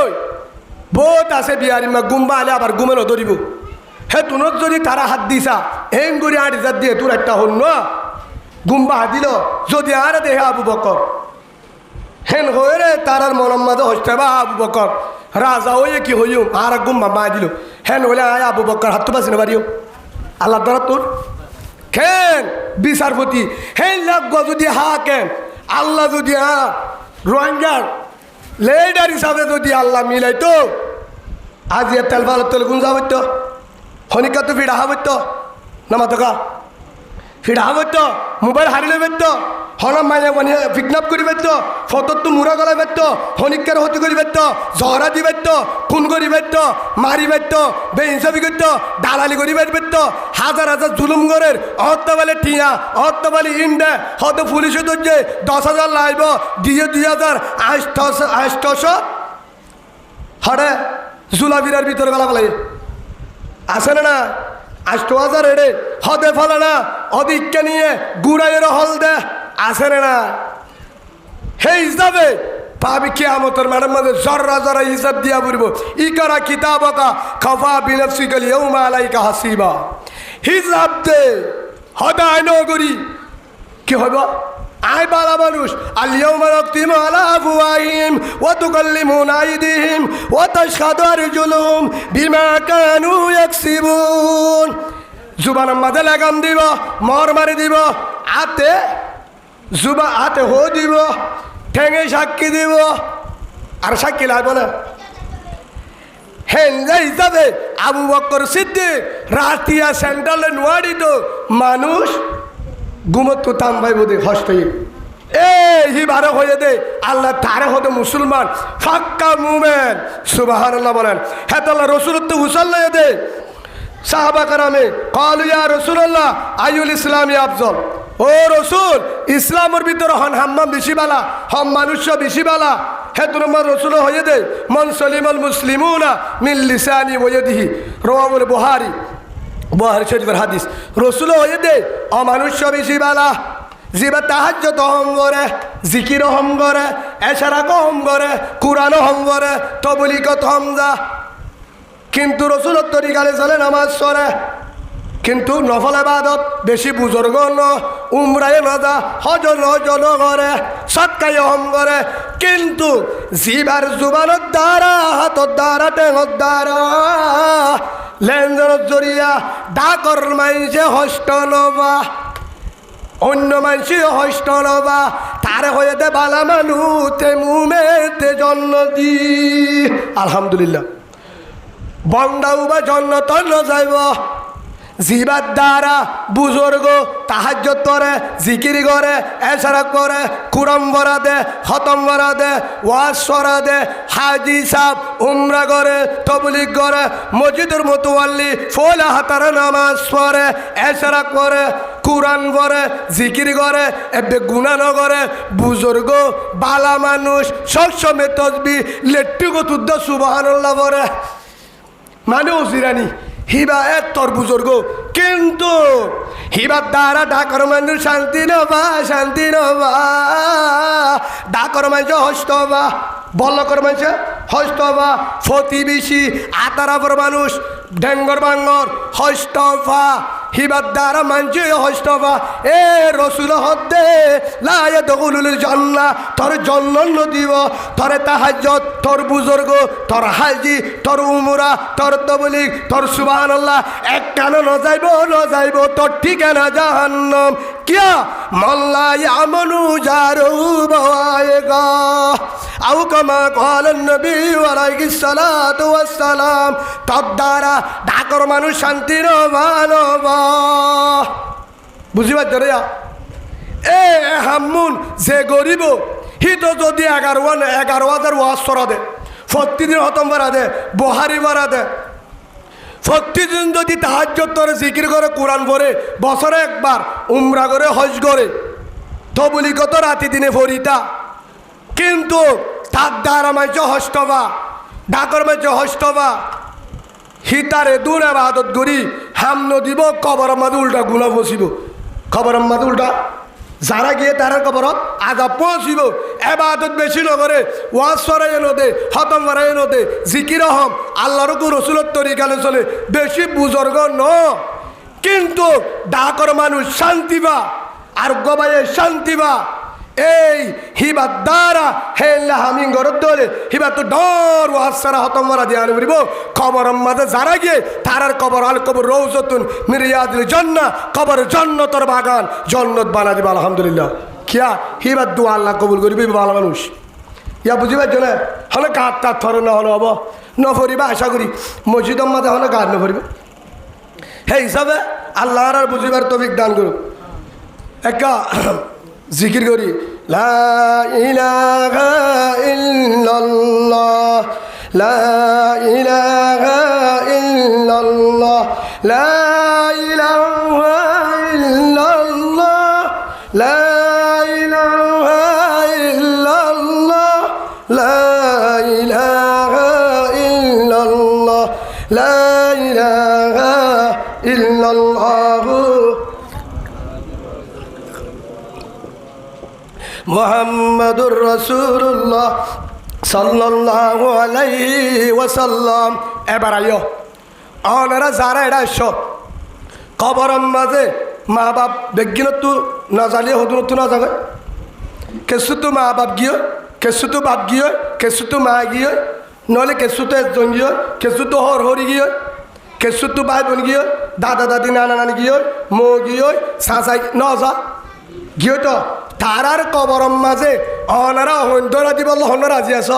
Speaker 1: বহুত আছে বিহারি মা গুম্বা আলে আবার ঘুমেনো ধরিব হে তুনত যদি তারা হাত দিছা হেন করে 8,000 দিয়ে তোর একটা হল না গুম্বা হাত দিল যদি আর দেহে আবু বকর হেন হয়ে রে তারার মনম মাঝে হচ্ছে বা আবু বকর রাজা হয়ে কি হইও আর গুম্বা মা দিল হেন হলে আয় আবু বকর হাত পাচ্ছি না বাড়িও আল্লাহ দ্বারা তোর খেন বিচারপতি হেন লাগব যদি হা কেন আল্লাহ যদি হা রোহিঙ্গার লেডার হিসাবে যদি আল্লাহ মিলাই তো আজ তেল ভালো তেল গুঞ্জা হইত হনিকা তো ফিডা হইত না মাতকা ফিডা হইত মোবাইল হারিলে বেত হনম মাইয়া বানিয়ে পিকনাপ করি বেত ফটোর তো মুড়া গলায় বেত হনিকার হতি করি বেত জহরা দি বেত খুন করি বেত মারি বেত বেইনসাফি করত দালালি করি বেত হাজার জুলুম গরের অর্থবালে টিয়া অর্থবালি ইন্ডে হয়তো পুলিশে ধরছে 10,000 লাইব দিয়ে 2,800 হরে জুলাবিরার ভিতরে গলা ফেলাই আসে না 8,000 এড়ে হদে ফেলে না অধিককে নিয়ে গুড়াইয়ের হল দে আসে না হে হিসাবে পাবি কিয়ামতের মাঠের মধ্যে জর্রা হিসাব দিয়া পড়ব ইকরা কিতাবকা খাফা বিনফসিকা ইয়াউমা আলাইকা হাসিবা হিসাব দে হদায় নগরী কি হইব আয় বালা মানুষ আলিয়াউমা নাখতিমু আলা আফওয়াহিহিম ওয়া তুকাল্লিমুনা আইদিহিম ওয়া তাশহাদু আরজুলুহুম বিমা কানু ইয়াকসিবুন জুবানের মাঝে লাগাম দিব মর মারি দিব হাতে জুবা হাতে হো দিব ঠেঙে সাক্ষী দিব আর সাক্ষী লাগবে না হেনজা হিসাবে আবু বকর সিদ্দিক রাতিয়া সেন্ট্রালে নোয়ারি তো মানুষ ঘুমতো তাম ভাই বোধে হস্ত হি বারো হয়ে দে আল্লাহ তারে হতে মুসলমান ফাক্কা মুমেন সুবহানাল্লাহ বলেন হ্যাঁ তাল্লাহ রসুলত্ব হুসাল লয়ে দে সাহাবা কারামে ক্বালু ইয়া রাসূলুল্লাহ আইয়ুল ইসলামি আফজল ও রসুল ইসলামের ভিতরে হন হাম্মাম বেশি বালা হম মানুষ বেশি বালা হে তোমার রসুল হয়ে দে মন সলিমাল মুসলিমুনা মিন লিসানি ওয়া ইয়াদিহি রাওয়াহুল বুখারী শরীফের হাদিস রসুল হয়ে দে অমানুষ বেশি বালা জিবা তাহাজ্জুদ হম করে জিকির হম করে এশারাক হম করে কুরআন হম করে তবলিগত হম যা কিন্তু রসুলের তরিকালে চলে নামাজ পড়ে কিন্তু নফল ইবাদত বেশি বুজুর্গ ন উমরায় না যা হজ করে সৎকায় হম করে কিন্তু জিবার জুবানের দ্বারা হাতর দ্বারা টেঙর দ্বারা লেনদেনের জরিয়া ডাকর মাইসে হস্ত নবা অন্য মাইসে হস্ত নবা তারে হয়ে দে বালা মানু তে মুমেতে জন্ম দি আলহামদুলিল্লাহ বন্দাও বা জন্নত ন যাইব জিবার দ্বারা বুজুর্গ তাহাজ্জুদ করে, জিকির করে, এশরাক করে, কুরআন পড়া দে, খতম পড়া দে, ওয়াজ করা দে, হাজি সাহেব উমরা করে, তবলিগ করে, মসজিদের মুতাওয়াল্লি ফলা হাতার নামাজ পড়ে, এশরাক করে, কুরআন পড়ে, জিকির করে, এবে গুনাহ ন করে। বুজুর্গ বালা মানুষ সবসময় তসবিহ লেট্টুকো তুদ্দ সুবহানাল্লাহ পড়ে, মানে ওসিরানি হিবা এক তোর বুজুর্গ। কিন্তু হিবার দ্বারা ডাকর মানুষ শান্তি নবা, শান্তি নবা। ডাকর মানুষ হস্তবা, বল্লকর মানুষ হস্তবা, প্রতিবেশী আতারাপর মানুষ ডেঙ্গর বাঙ্গর হস্তফা। হিবার দ্বারা মানছে হস্তফা। এ রসুল হদ্দে লায়ে দখুলুল জান্নাহ, তোর জন্ম দিব, তোর তাহাজ্জুদ, তোর বুজুর্গ, তোর হাজি, তোর উমরা, তোর তবলিগ, তোর সুবহানাল্লাহ এক কান ন যাইব তোর ঠিকানা জাহান্নাম। কিয়া মাল্লা ইয়ামনু জারু বায়েগা আও কামা ক্বালান নবী আলাইহিস সালাতু ওয়াস সালাম। তোর দ্বারা ডাকর মানুষ শান্তি নবা। বুঝিবার ধরে এ হামুন যে গরিব হি তো যদি 11,000 ওয়াজ করা দে, প্রতিদিন খতম করা দে, বহারি পড়া দে, প্রতিদিন যদি তাহাজ্জুদ করে, জিকির করে, কোরআন পড়ে, বছরে একবার উমরা করে, হজ করে, তবলিগ তো রাতি দিনে ফরিতা। কিন্তু তার দ্বারা মাঝে হস্তবা, ডাকর মাঝে হস্তবা, হিতারে দূর আবাদত করি হাম নদিব, কবর মাঝে উল্টা গুণা বসিব, কবর মাঝে উল্টা যারা গিয়ে তারা কবরত আজাব পৌঁছিব। এবাদত বেশি নগরে, ওয়াজ সরাই নদে, খতম করাই নদে, জিকির হম আল্লাহর কু রসুলের তরিকালে চলে, বেশি বুজুর্গ ন। কিন্তু ডাকর মানুষ শান্তি বা আর গবায়ে শান্তি বা। এই হিবার দ্বারা হেল্লা হামি গরত ধরে হিবার তো ডর ওয়াজ সারা খতম করা দিয়ে আনবিব। কবর মাঝে যারা গিয়ে তারার কবর আল কবর রৌজতুন মিরিয়াদুল জান্নাহ, কবর জান্নাতের বাগান, জান্নাত বানা দিবা। আলহামদুলিল্লাহ। কিয়া হিবার দোয়া আল্লাহ কবুল করিবে। ভালো মানুষ ইয়া বুঝিবার জন্য হলে কাঠ টাট থর না হলে হব নফরিবা। আশা করি মসজিদের মাঝে হলে গাছ নফরিবে। সেই হিসাবে আল্লাহ আর বুঝিবার তৌফিক দান করুক। একটা জিকির করি, লা ইলাহা ইল্লাল্লাহ, লা ইলাহা ইল্লাল্লাহ, লা ইলাহা ইল্লাল্লাহ, লা ইলাহা ইল্লাল্লাহ, লা ইলাহা ইল্লাল্লাহ, লা ইলাহা ইল্লাল্লাহ মুহাম্মাদুর রাসূলুল্লাহ সাল্লাল্লাহু আলাইহি ওয়াসাল্লাম। এবার আইও অনারা যারা এটা এসো কবরম মাঝে মা বাপ বেগিনতো না জালিয়ে হদুনতো না যাবে, কেসু তো মা বাপ গিয়ে, কেসু তো বাপ গিয়ে, কেসু তো মা গিয়ে, নহলে কেসু তো একজন গিয়ে, কেসু তো হর হরি গিয়ে, কেসু তো ভাই বোন গিয়ে, দাদা দাদি নানা নানি গিয়ে, মো গিয়ে, চাচাই ন যা গিয়ে তো তারার কবরম মাঝে অনারা হইন্দরা দি বলল হন রাজি আস।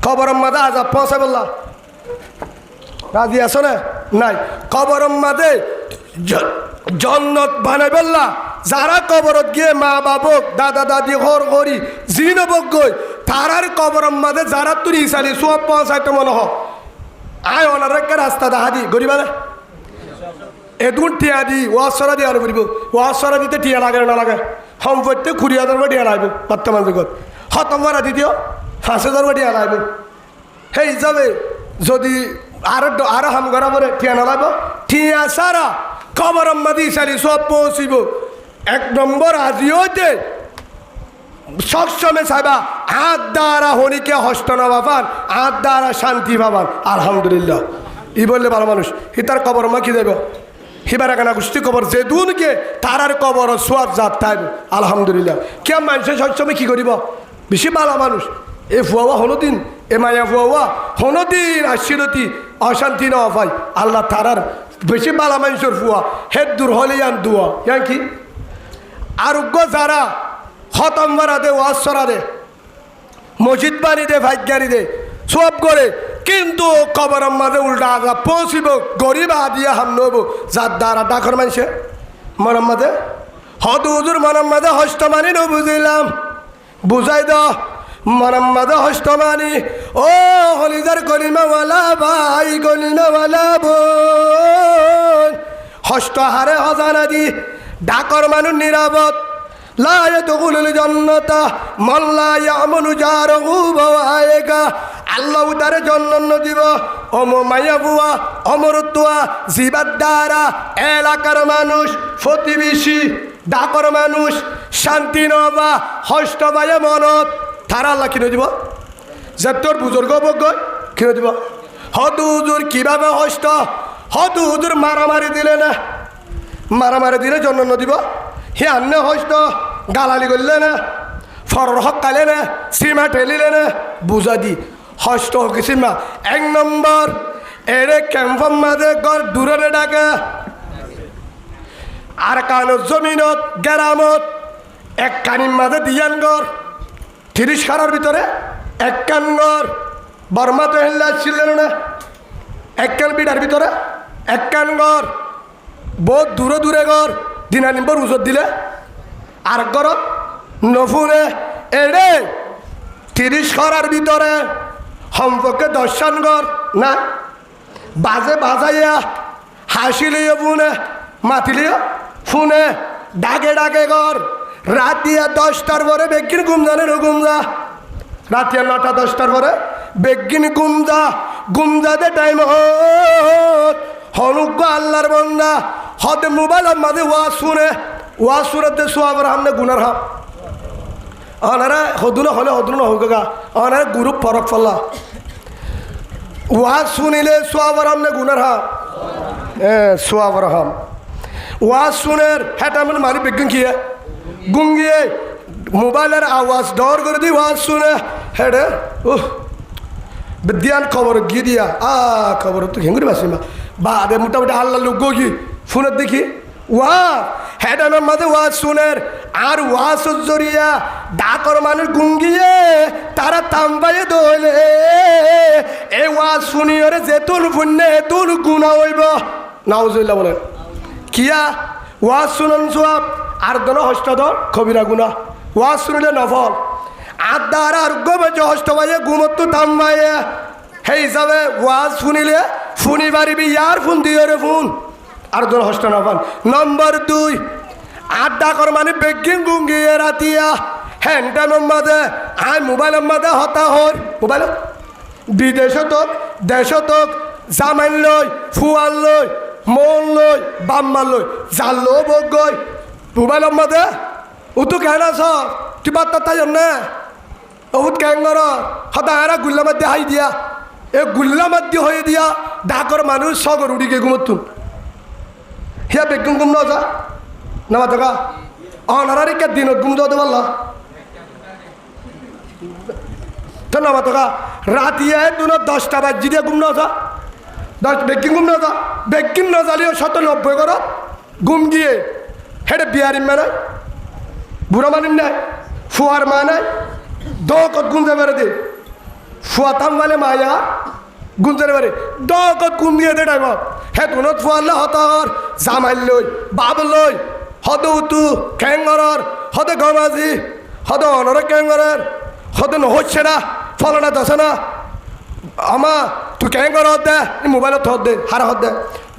Speaker 1: কবরম মাঝে আজাব পৌঁছে বললা রাজি আস না নাই? কবরম মাঝে জন্নত বানাই বললা। যারা কবরত গিয়ে মা বাবক দাদা দাদি হর হরি জিন বগৈ তারার কবরম মাঝে যারা তুই ইসালি সব পৌঁছাইতে মনে হ আয় অনার রাস্তা দেখা দি গরিবা না এদুন টিয়া দি ওয়াশরা দিয়ে আরো করিব। ওয়াশরা দিতে টিয়া লাগে না লাগে সম্পত্তি 20,000 টিয়া লাগবে বর্তমান যুগত। খতম করা দ্বিতীয় 5,000 টিয়া লাগবে। সেই হিসাবে যদি আরো হাম করা পরে টিয়া না লাগবে, টিয়া সারা খবর মাদি সারি সব পৌঁছিব। 1 নম্বর আজি হইতে সবসময় চাইবা হাত দ্বারা হনিকে হস্ত না পাবান, হাত দ্বারা শান্তি পাবান। আলহামদুলিল্লাহ ই বললে ভালো মানুষ ই তার কবর মা কি দেব হিবার এখানে গোষ্ঠী কবর যে দুনকে তারার কবর সোয়াব জাত থাকবে। আলহামদুলিল্লাহ কে মানুষের সবসময় কি করিব বেশি ভালো মানুষ এ ফুয়া হনদিন এ মায়া ফুয়া হনদিন আশিরতি অশান্তি না পাই আল্লাহ তারার বেশি ভালো মানুষের ফুয়া হেদ দূর হলে ইয়ান দুয়া ইয়ান কি আরোগ্য যারা খতম করা দে ওয়াজ সরা দে মসজিদ বাড়ি দে ভাগ্যারি দে সব করে কিন্তু কবরের মাঝে উল্টা আজাব পৌঁছিব গরিব আদিয়া হাম নব যার দ্বারা ডাকর মানছে মনের মাঝে হদ হুজুর মনের মাঝে হস্ত মানি ন বুঝিলাম বুঝাই দ মনের মাঝে হস্ত মানি ও হলিদার গলিমাওয়ালা ভাই গলিমাওয়ালা বোন হস্ত হারে হজানা দি ডাকর মানুষ নিরাপদ লা ইয়াদখুলুল জান্নাতা মান লা ইয়ামনু জারহু বাওয়ায়েগা আল্লাহ তারে জান্নাত দিব অমমাইয়া বুয়া অমরতুয়া জিবাদ দ্বারা এলাকার মানুষ প্রতিবেশী ডাকর মানুষ শান্তি নবা হস্ত বায়ে মনত তারা আল্লাহ কিনে দিব যে তোর বুজুর্গ বজ্ঞ কিনে দিব হদ হুজুর কিভাবে হস্ত হদ হুজুর মারামারি দিলে না মারামারি দিলে জন্ম দিব হে আন্য হস্ত গালালি করলে না ফরর হক কালে না সীমা ঠেলিলে না বুঝা দি হস্ত সীমা এক নম্বর এরে ক্যাম্পর মাঝে ঘর দূরে ডাকে আর কানো জমিনত গেরামত এক কানির মাঝে দিয়ান ঘর 30 খারার ভিতরে এক কান ঘর বর্মা তো হেল্লা ছিলেন না এক কান বিড়ার ভিতরে এক কান ঘর বহুত দূরে দূরে ঘর দিনা নিম্বর উজত দিলে আর ঘর নফুনে এড়ে 30 খরার ভিতরে সম্পর্কে 10 ঘর না বাজে বাজাইয়া হাসিলিও ফুনে মাতিলিও ফুনে ডাকে ডাকে ঘর রাতিয়া 10টার পরে বেগিন গুমজানের গুমজা রাতিয়া 9টা 10টার পরে বেগিন গুমজা গুমজাতে টাইম হনুজ্ঞ আল্লাহর বন্দা হতে মোবাইলের মাঝে ওয়াজ শুনেতে সোয়াবার হামনে গুনার হাম অনারা হদুনা হলে হদুনা হোক গা অনারা গ্রুপ ফরক ফল্লা ওয়াজ শুনিলে সোয়াবার হামনে গুনার হাম সোয়াবার হাম ওয়াজ শুনের হেটা মানে মারি বেগিন খিয়ে গুঙ্গিয়ে মোবাইলের আওয়াজ ডর করে দি ওয়াজ শুনে হেডে বিদ্যান খবর গিয়ে দিয়া খবর তো ঘেঙ্গুরি বাসিমা বা দে মোটামুটি আল্লাহ লোক গি ফোনের দেখি ওয়া হেডানোর মাঝে ওয়াজ শুনের আর ওয়াজ জরিয়া ডাকর মানুষ গুঙ্গিয়ে তারা তাম্বাইয়ে দইলে এ ওয়াজ শুনিয়রে যেতুন ফুন্নে এতুন গুণা হইব নাউজুবিল্লাহ বলেন কিয়া ওয়াজ শুনন সোয়াব আর দন হস্তদর কবিরা গুণা ওয়াজ শুনিলে নফল আর দ্বারা আরোগ্য বেঁচে হস্ত বাইয়ে গুমত্তু তাম্বাইয়ে সেই হিসাবে ওয়াজ শুনিলে ফুনি পারিবি ইয়ার ফোন দিয়ে রে ফোন আর দন হস্ত নফল নম্বর 2 আড্ডা কর মানে বেগিং গুঙ্গিয়ে রাতিয়া হ্যান্ডটানোর মাঝে আয় মোবাইলের মাঝে হতা হর মোবাইল বিদেশত দেশত জামাইন লই ফুয়াল লই মন লই বাম্মা লই জাল বগৈ মোবাইলের মাঝে উতু কেন আছ তুই বার্তা তাই না বহুত কেঙ্গর হতা এরা গুল্লা মাধ্যে হাই দিয়া এ গুল্লা মাধ্যে হয়ে দিয়া ডাকর মানুষ সগর উড়িকে ঘুমতুন হিয়া বেগুন গুম না যা নামা থাকা অনারারি কে দিন গুম যাতে পারলা তো নামা থাকা রাতিয়া দুনো 10টা বাজি দিয়ে গুম না যা 10 বেগিন গুম না যা বেগিন না জালিও 90 কর গুম গিয়ে হেডে বিয়ারি মানে বুড়া মানিন নাই ফুয়ার মা নাই দকত গুমতে পারে দে ফুয়া থাম মানে মায়া গুমতে পারে দকত গুম দিয়ে দে টাইম হে তুনত ফুয়াল্লা হতর জামাইল লই বাব লই হদ উতু ক্যাঙ্গরর হদে গমাজি হদ অনর ক্যাঙ্গরর হদ নহচ্ছে না ফলনা দছে না আমা তুই ক্যাঙ্গর হদ দে মোবাইলত হদ দে হারা হদ দে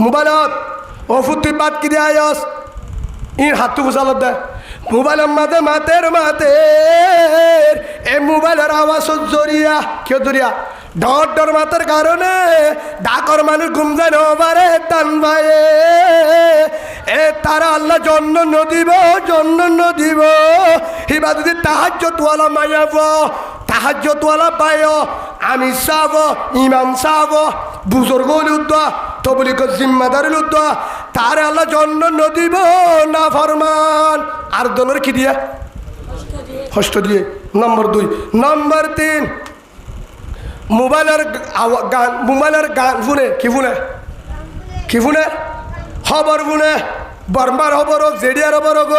Speaker 1: মোবাইলত অফুত তুই বাদ কি দিয়ে আয়স ইন হাতু বুঝালত দে মোবাইলের মাঝে মাতের এই মোবাইলের আওয়াজ জরিয়া কেউ জরিয়া ডর ডর মাতার কারণে ডাকর মানুষ ঘুম যায় নবারে টান ভাইয়ে এ তারা আল্লাহ জন্য নদিব হিবা যদি তাহাজ্জুদওয়ালা মায়াব তাহাজ্জুদওয়ালা পায় আমি চাব ইমাম চাব বুজুর্গ উদ্দা তবলিক জিম্মাদার উদ্দা তারে আল্লাহ জন্য নদিব না ফরমান আর দনের কি দিয়ে হস্ত দিয়ে নম্বর 2 নম্বর 3 মোবাইলের গান শুনে কি শুনে খবর শুনে বর্মার খবর হোক জেডিয়ার খবর হোক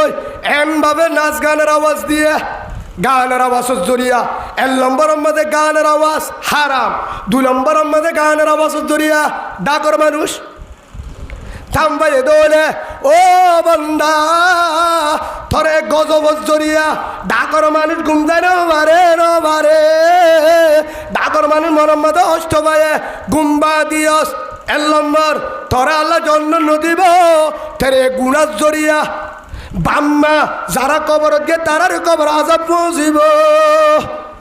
Speaker 1: এমনভাবে নাচ গানের আওয়াজ দিয়ে গানের আওয়াজের জরিয়া 1 নম্বরের মধ্যে গানের আওয়াজ হারাম, 2 নম্বরের মধ্যে গানের আওয়াজের জরিয়া ডাকর মানুষ থামবাই দোলে ও বন্দা থরে গজবজ জরিয়া ডাকর মানুষ ঘুম যায় না মারে ডাকর মানুষ মনের মধ্যে অষ্ট ভাইয়ে গুম্বা দিয়স 1 নম্বর তোরা আল্লাহ জন্ম নদীব তেরে গুণার জরিয়া বাম্মা যারা কবর গে তারার কবর আজাব পৌঁছিব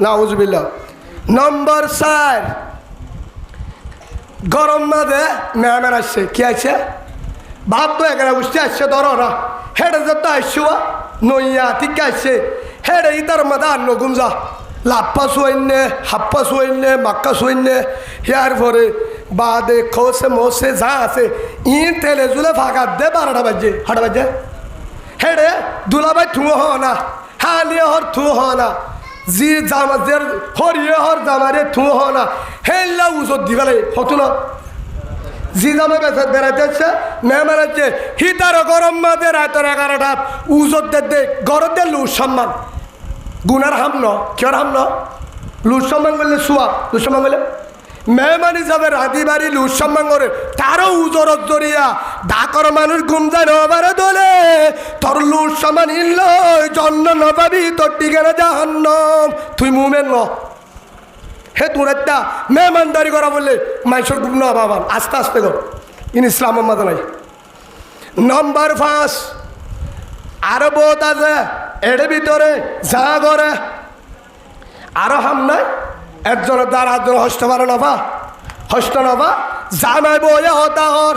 Speaker 1: নাউজুবিল্লাহ। নম্বর 4 গরম মাঝে মেহমান আসছে, কি আছে ভাব তো এখানে বসতে আসছে ধরো না হেঁটে যেতে আসছো নইয়া ঠিক আসছে হেঁটে ইতার মাঝে আর নগুম যা লাপ্পা শুয়াইনে হাপ্পা শুয়াইনে মাক্কা শুয়াইনে হিয়ার পরে বাদে খোসে মোসে যা আছে ইন তেলে জুলে ফাঁকা দে 12টা বাজে 8টা বাজে হেড়ে দুলাবাই থুঁ হ না হালিয়ে হর থুঁ হ না জি জামাজের হরিয়ে হর জামারে থুঁ হ না হেল্লা উজত দিবালে হতো না জি জামা বেসা বেড়াতে আসছে মেহমান আছে হিতার গরম মাঝে রাতের 11টা উজত দে গরম দে লুর সম্মান গুনার হাম ন কিয়র হাম ন লুর সম্মান করলে শুয়া লুর সম্মান করলে মেহমান হিসাবে রাতি বাড়ি লুর সম্মান করে তারও উজরত জরিয়া ডাকর মানুষ ঘুম যায় নবারে দোলে তোর লুর সম্মান ইল জন্ম নবাবি তোর টিকানা জাহান্নাম তুই মুমেন ন হে তোর একটা মেহমানদারি করা বললে মানুষের ঘুম ন বাবান আস্তে আস্তে কর ইন ইসলাম মাদ নাই। নম্বর 5 আরো বহুত আছে এর ভিতরে যা করে আরো হাম নাই একজনের দ্বারা একজন হস্ত পারে নবা হস্ত নবা জামাই বউয়ে হতাহর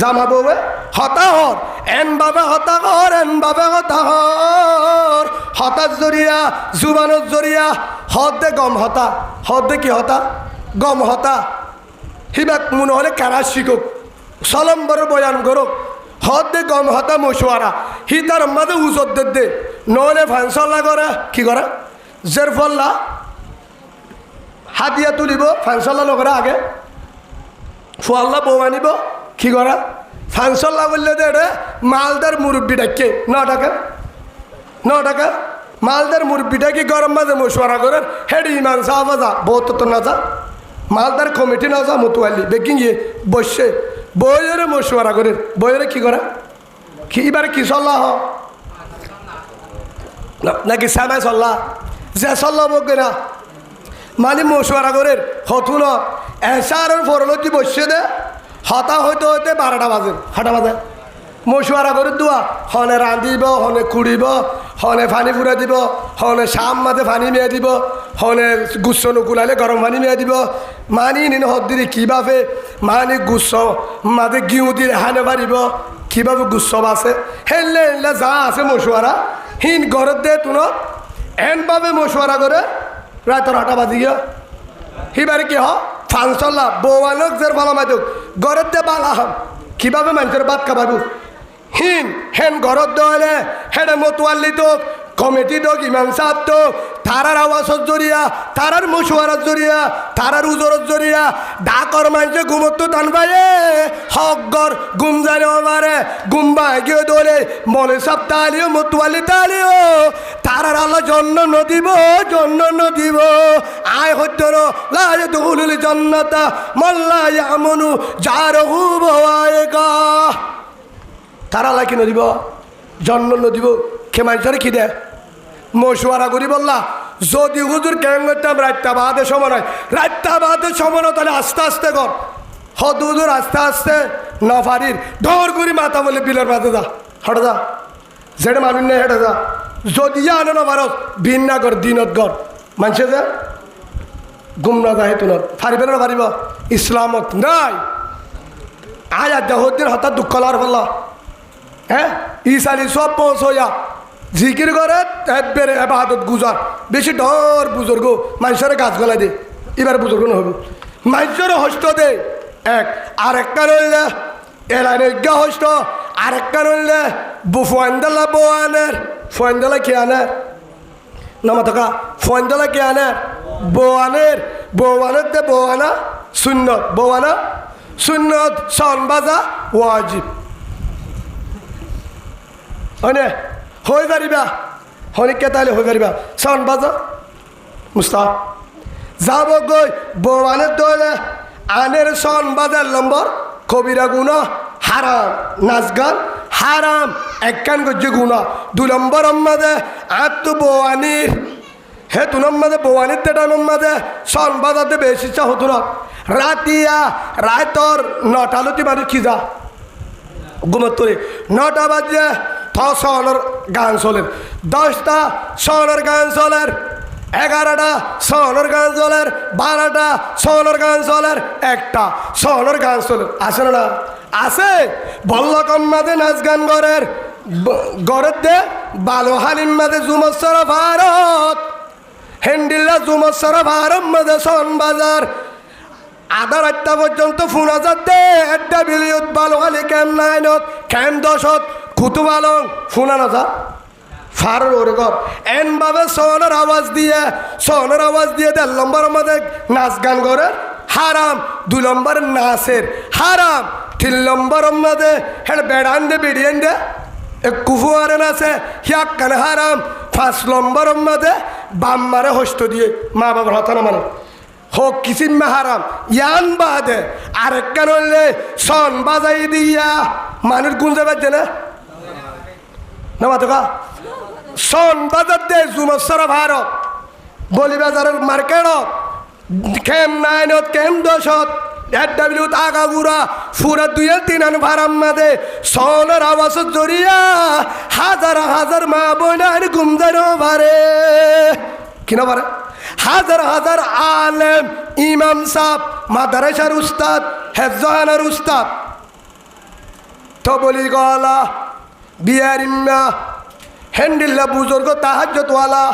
Speaker 1: জামা বউয়ে হতাহর এন বাবে হতাহর এন বাবে হতাহর হতার জরিয়া জুবানোর জরিয়া হদ দে গম হতা হদ দে কি হতা গম হতা হিবাক মনে হলে কারা শিখুক সলম্বর বয়ান করুক হদ দে গম হতা মশুয়ারা হি তার মাঝে উজত দে নহলে ফাংসল্লা করে কি করে জের ফল্লা হাতিয়া তুলিব ফাংসল্লা নকরে আগে ফুয়াল্লা বউ আনিব কি করা ফাংসল্লা বললে দে রে মালদার মুরব্বী ডাকে 9 টাকা মালদার মুরব্বী ডাকি গরম মাঝে মশুয়ারা করেন হেড ইমান সাহাব যা বহুত তো না যা মালদার কমিটি না যা মতুয়ালি বেকিং গিয়ে বসে বইয়েরে মশুয়ারা করেন বইয়েরে কি করা কি এবারে কি চল্লা হ নাকি সামাই চল্লা যে চল্লা বকে না মানে মশুয়ারা করে হতু ন এসারের ফরলতি বসে দে হতা হইতে হইতে 12টা বাজে 8টা বাজে মশুয়ারা করে দোয়া হনে রাঁধিব হনে খুঁড়িব হনে পানি ফুরে দিব হনে শাম মাঝে পানি মেয়ে দিব হনে গুচ্ছ নুকুলালে গরম পানি মেয়ে দিব মানি নিন হদ্দিরে কীভাবে মানি গুচ্ছ মাঝে গিউ দিয়ে হানে পারিব কীভাবে গুচ্ছ বাসে হেললে হেললে যা আছে মশুয়ারা হিন ঘরের দে তুন এনভাবে মশুয়ারা করে রাতের 8টা বাজি গিয়া হিবারে কি হ ফাংসল্লা বৌয়ানক জের ভালো মাইতুক ঘরের দে বালা হম কীভাবে মানুষের ভাত খাবাবো হিন হেন ঘরত দলে হেডে মতুয়াল্লি তোক কমিটি তোক ইমাম সাহেব তোক তারার আওয়াজত জরিয়া তারার মশুয়ারার জরিয়া তারার উজরত জরিয়া ডাকর মানুষে ঘুমতো টান পায়ে হকগর ঘুম জানে আমারে ঘুম ভাগিয়ে দলে মনে সব তালিও মতুয়াল্লি তালিও তারার আল্লাহ জন্য নদিব আয় হত্য লায় দুহুল জন্নতা মল্লা ইয়ামনু জারহু বওয়ায়গা তারা লাকি নদীব জন্ম নদীব খে মানুষের কি দে মশুয়ারা করি বললা যদি হুজুর কেন করতাম রাতটা বাদে সময় নয় রাতটা বাদে সময় নয় তাহলে আস্তে আস্তে কর হদ হুজুর আস্তে আস্তে নফারির ডর করি মাথা বলে বিলের মাঝে যা হটে যা যেটা মানুষ নেই হেঁটে যা যদি আনো না ভারত ভিন্না কর দিনত কর মানুষে যে গুম না যায় তুনত ফারিবে না ফারিব ইসলামত নাই আজ আর দেহদিন হঠাৎ দুঃখ লার ফেললা হ্যাঁ ইসালি সব পৌঁছয়া জিকির করে বেড়ে এবাদত গুজার বেশি ডর বুজুর্গ মানুষের গাছ গলা দে এবার বুজুর্গ নহব মানুষের হস্ত দে এক আর একটা রইলে এলাইনজ্ঞা হস্ত আর একটা রইলে ফোয়ান্দালা বোয়ানের ফোয়ান্দালা কে আনে নামা থকা ফোয়ান্দালা কে আনে বোয়ানের দে বোয়ানা সুন্নত সন বাজা ওয়াজিব হয়নে হয়ে পারিবা হনিকে তাহলে হয়ে পারিবা সন বাজা মুস্তাহ যাব গই বওয়ানের দলে আনের সন বাজার নম্বর কবিরা গুণা হারাম নাচ গান হারাম একখান গজ্জে গুণা 2 নম্বর আমাদের আত্ম বওয়ানির হে 2 নম্বরে বওয়ানির তেটা নম্বরে সন বাজাতে বেশি চা হতো না রাতিয়া রাতর 9টা লতি মানুষ কি যা ঘুমোত্তরে 9টা বাজে সনের গান চলের 10টা সনের গান চলের 11টা সনের গান চলের 12টা সনের গান চলের 1টা সনের গান চলের আছে না আছে বল্ল কম মাঝে নাচ গান গরের গরের দে বালো হালিম মাঝে জুমসর ভারত হেন্ডিল্লা জুমসর ভারত মাঝে সন বাজার আধা রাতটা পর্যন্ত ফোন হাজার দে একটা বিলিয়ত বালো হালি ক্যাম 9 ক্যাম 10 কুতুব আলম ফোনানো যা ফারুর ওরে ঘর এনভাবে সনের আওয়াজ দিয়ে 1 নম্বর মধ্যে নাচ গান করে হারাম 2 নম্বর নাচের হারাম 3 নম্বর মধ্যে হ্যাঁ বেড়ান দে বেড়িয়েন দে কুফুয়ারে নাচে হিয়াক্কান হারাম 5 নম্বর মধ্যে বাম মারে হস্ত দিয়ে মা বাবার হতা না মানে হোক কিসিম হারাম ইয়ান বাদে আরেকখান হইলে সন বাজাই দিয়া মানুষ গুঞ্জে বাজছে না মাতকা সন বাজার দে জুমসর ভারত বলি বাজারের মার্কেট কেম 9 কেম 10 ডাব্লিউ আগা গুড়া ফুরা 2-3 ভাড়াম মাদে সনের আওয়াজ জড়িয়া হাজার হাজার মা বোনের গুমজানো ভারে কিনা পারে হাজার হাজার আলেম ইমাম সাহ মাদ্রাসার উস্তাদ হেফজানের উস্তাদ তো বলি গলা বিয়ার ইম্মা হেন্ডিল্লা বুজুর্গ তাহাজ্জতওয়ালা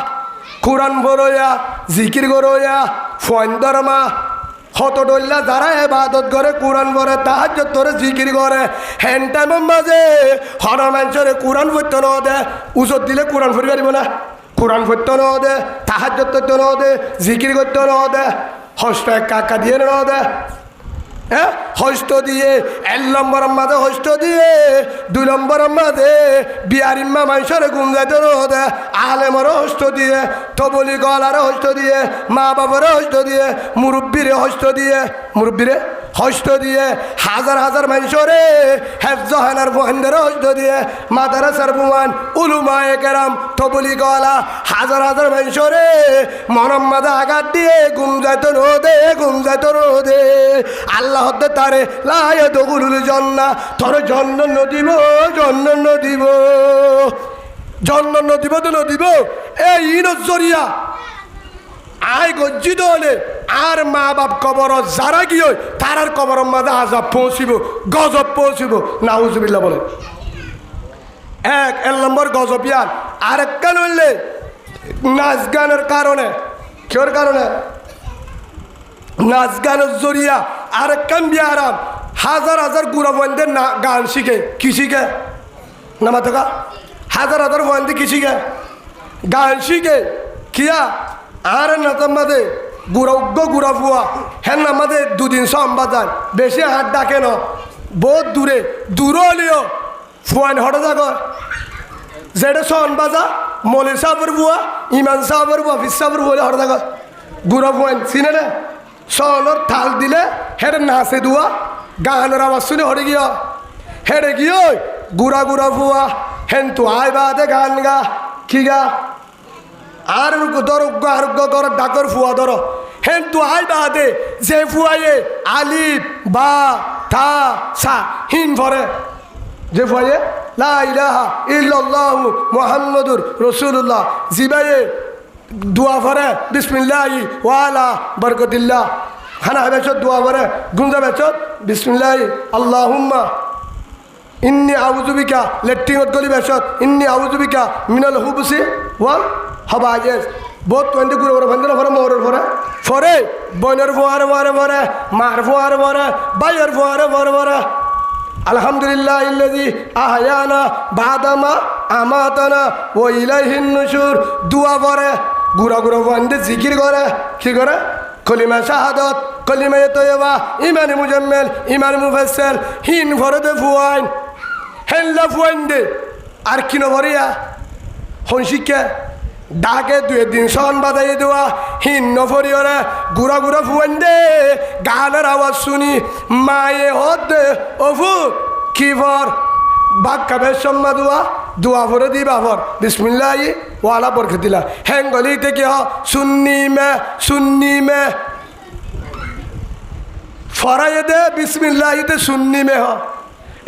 Speaker 1: কোরআন বড়ইয়া জিকির গরইয়া ফন্দরমা হত ডল্লা যারা ইবাদত করে কোরআন পড়ে তাহাজ্জুদ করে জিকির করে হেন টাইমের মাঝে হর মানুষের কোরআন পড়তে ন দে উজত দিলে কোরআন পড়ি পারিব না কোরআন পড়তে ন দে তাহাজ্জুদ করতে ন দে জিকির করতে ন দে হস্ত এক কাকা দিয়ে ন দে হ্যাঁ হস্ত দিয়ে 1 নম্বর মাঝে হস্ত দিয়ে 2 নম্বর মাঝে বিয়ারিম্মা মানুষের গুম যাইতে দে আলেমরও হস্ত দিয়ে তবলি গলারও হস্ত দিয়ে মা বাবারও হস্ত দিয়ে মুরব্বীরে হস্ত দিয়ে মুরব্বীরে হস্ত দিয়ে হাজার হাজার মানুষরে হেফজহানার বহেন্দেরও হস্ত দিয়ে মাদারাসার বুয়ান উলুমায়ে কেরাম তবলি গলা হাজার হাজার মানুষরে মনম মাঝে আঘাত দিয়ে গুম যাইতে দে আল্লাহ হতে তারে লায়ে দগুলুল জন্না তোর জন্য নদিব তো নদিব এই নজরিয়া আয় গজ্জিত হলে আর মা বাপ কবর যারা গিয়ে তার কবর মাঝে আজাব পৌঁছিব গজব পৌঁছিব নাউজুবিল্লাহ বলে 1 নম্বর গজবিয়ান আরেকটা নইলে নাচ গানের কারণে কেউর কারণে নাচ গানের জরিয়া আরেকখান বিয়ারাম হাজার হাজার গুড়া বন্ধের গান শিখে কি শিখে নামা থাকা হাজার হাজার বন্ধে কি শিখে গান শিখে কিয়া আর নাতাম মাদে গুড়া ফুয়া হ্যাঁ আমাদের 2 দিন সম্বাদান বেশি হাত ডাকে ন বহুত দূর হলেও ফুয়ান হঠাৎ যাগর যেটা সন বাজা মলির সাহেবের বুয়া ইমান সাহেবের বুয়া ফিস সাহেবের বুয়া হঠাৎ যাগর গুড়া ফুয়ান চিনে না সনর থাল দিলে হেরে নাচে দুয়া গানের আওয়াজ শুনে হরে গিয়ে হেরে গিয়ে গুড়া ফুয়া হেন তু আয় বাদে গান গা কি গা আর আরোগ্য কর ডাকর ফুয়া ধর হেন তু আয় বাদে যে ফুয়ায়ে আলিফ বা থা সা হিন ভরে যে ফুয়ায়ে লা ইলাহা ইল্লাল্লাহু মুহাম্মাদুর রাসূলুল্লাহ জিবায়ে দোয়া ভরে বিসমিল্লাহি ওয়ালা বরকতিল্লাহ খানা বেচত দোয়া ভরে গুঞ্জা বেচত বিসমিল্লাহি আল্লাহুম্মা ইন্নি আউযুবিকা লেট্টিংত গলি বেচত ইন্নি আউযুবিকা মিনাল হুবসি ওয়াল হাবায়েস বহুত তোন্দি গুরু ওর বন্ধনা ভরে মোরের ফরে বনের ফোয়ারে ভরে মার ফোয়ারে ভরে বাইয়ের ফোয়ারে ভরে আলহামদুলিল্লাহ ইল্লাযী আহয়ানা বাদামা আমাতানা ওয়া ইলাইহিন নুশুর দুয়া ভরে গুড়া বন্ধে জিকির করে কি করে কলিমা শাহাদত কলিমা তয়বা ইমান মুজাম্মেল ইমান মুফাসসাল হিন ভরদে ফুয়াইন হেল্লা ফুয়াইন দে আর কিনো ভরিয়া হন শিক্ষা ডাকে 2 দিন সন বাজাই দেওয়া হিন্ন ফরিয়রে গুড়া গুড়া ফুয়েন দে গানের আওয়াজ শুনি মায়ে হদ অফু কি ফর বাক্কা বেশ সম্মা দোয়া ফরে দি বাফর বিসমিল্লাহ ওয়ালা বরকত দিলা হ্যাঙ্গলি থেকে সুন্নি মে ফরাইয়ে দে বিসমিল্লাহিতে সুন্নি মে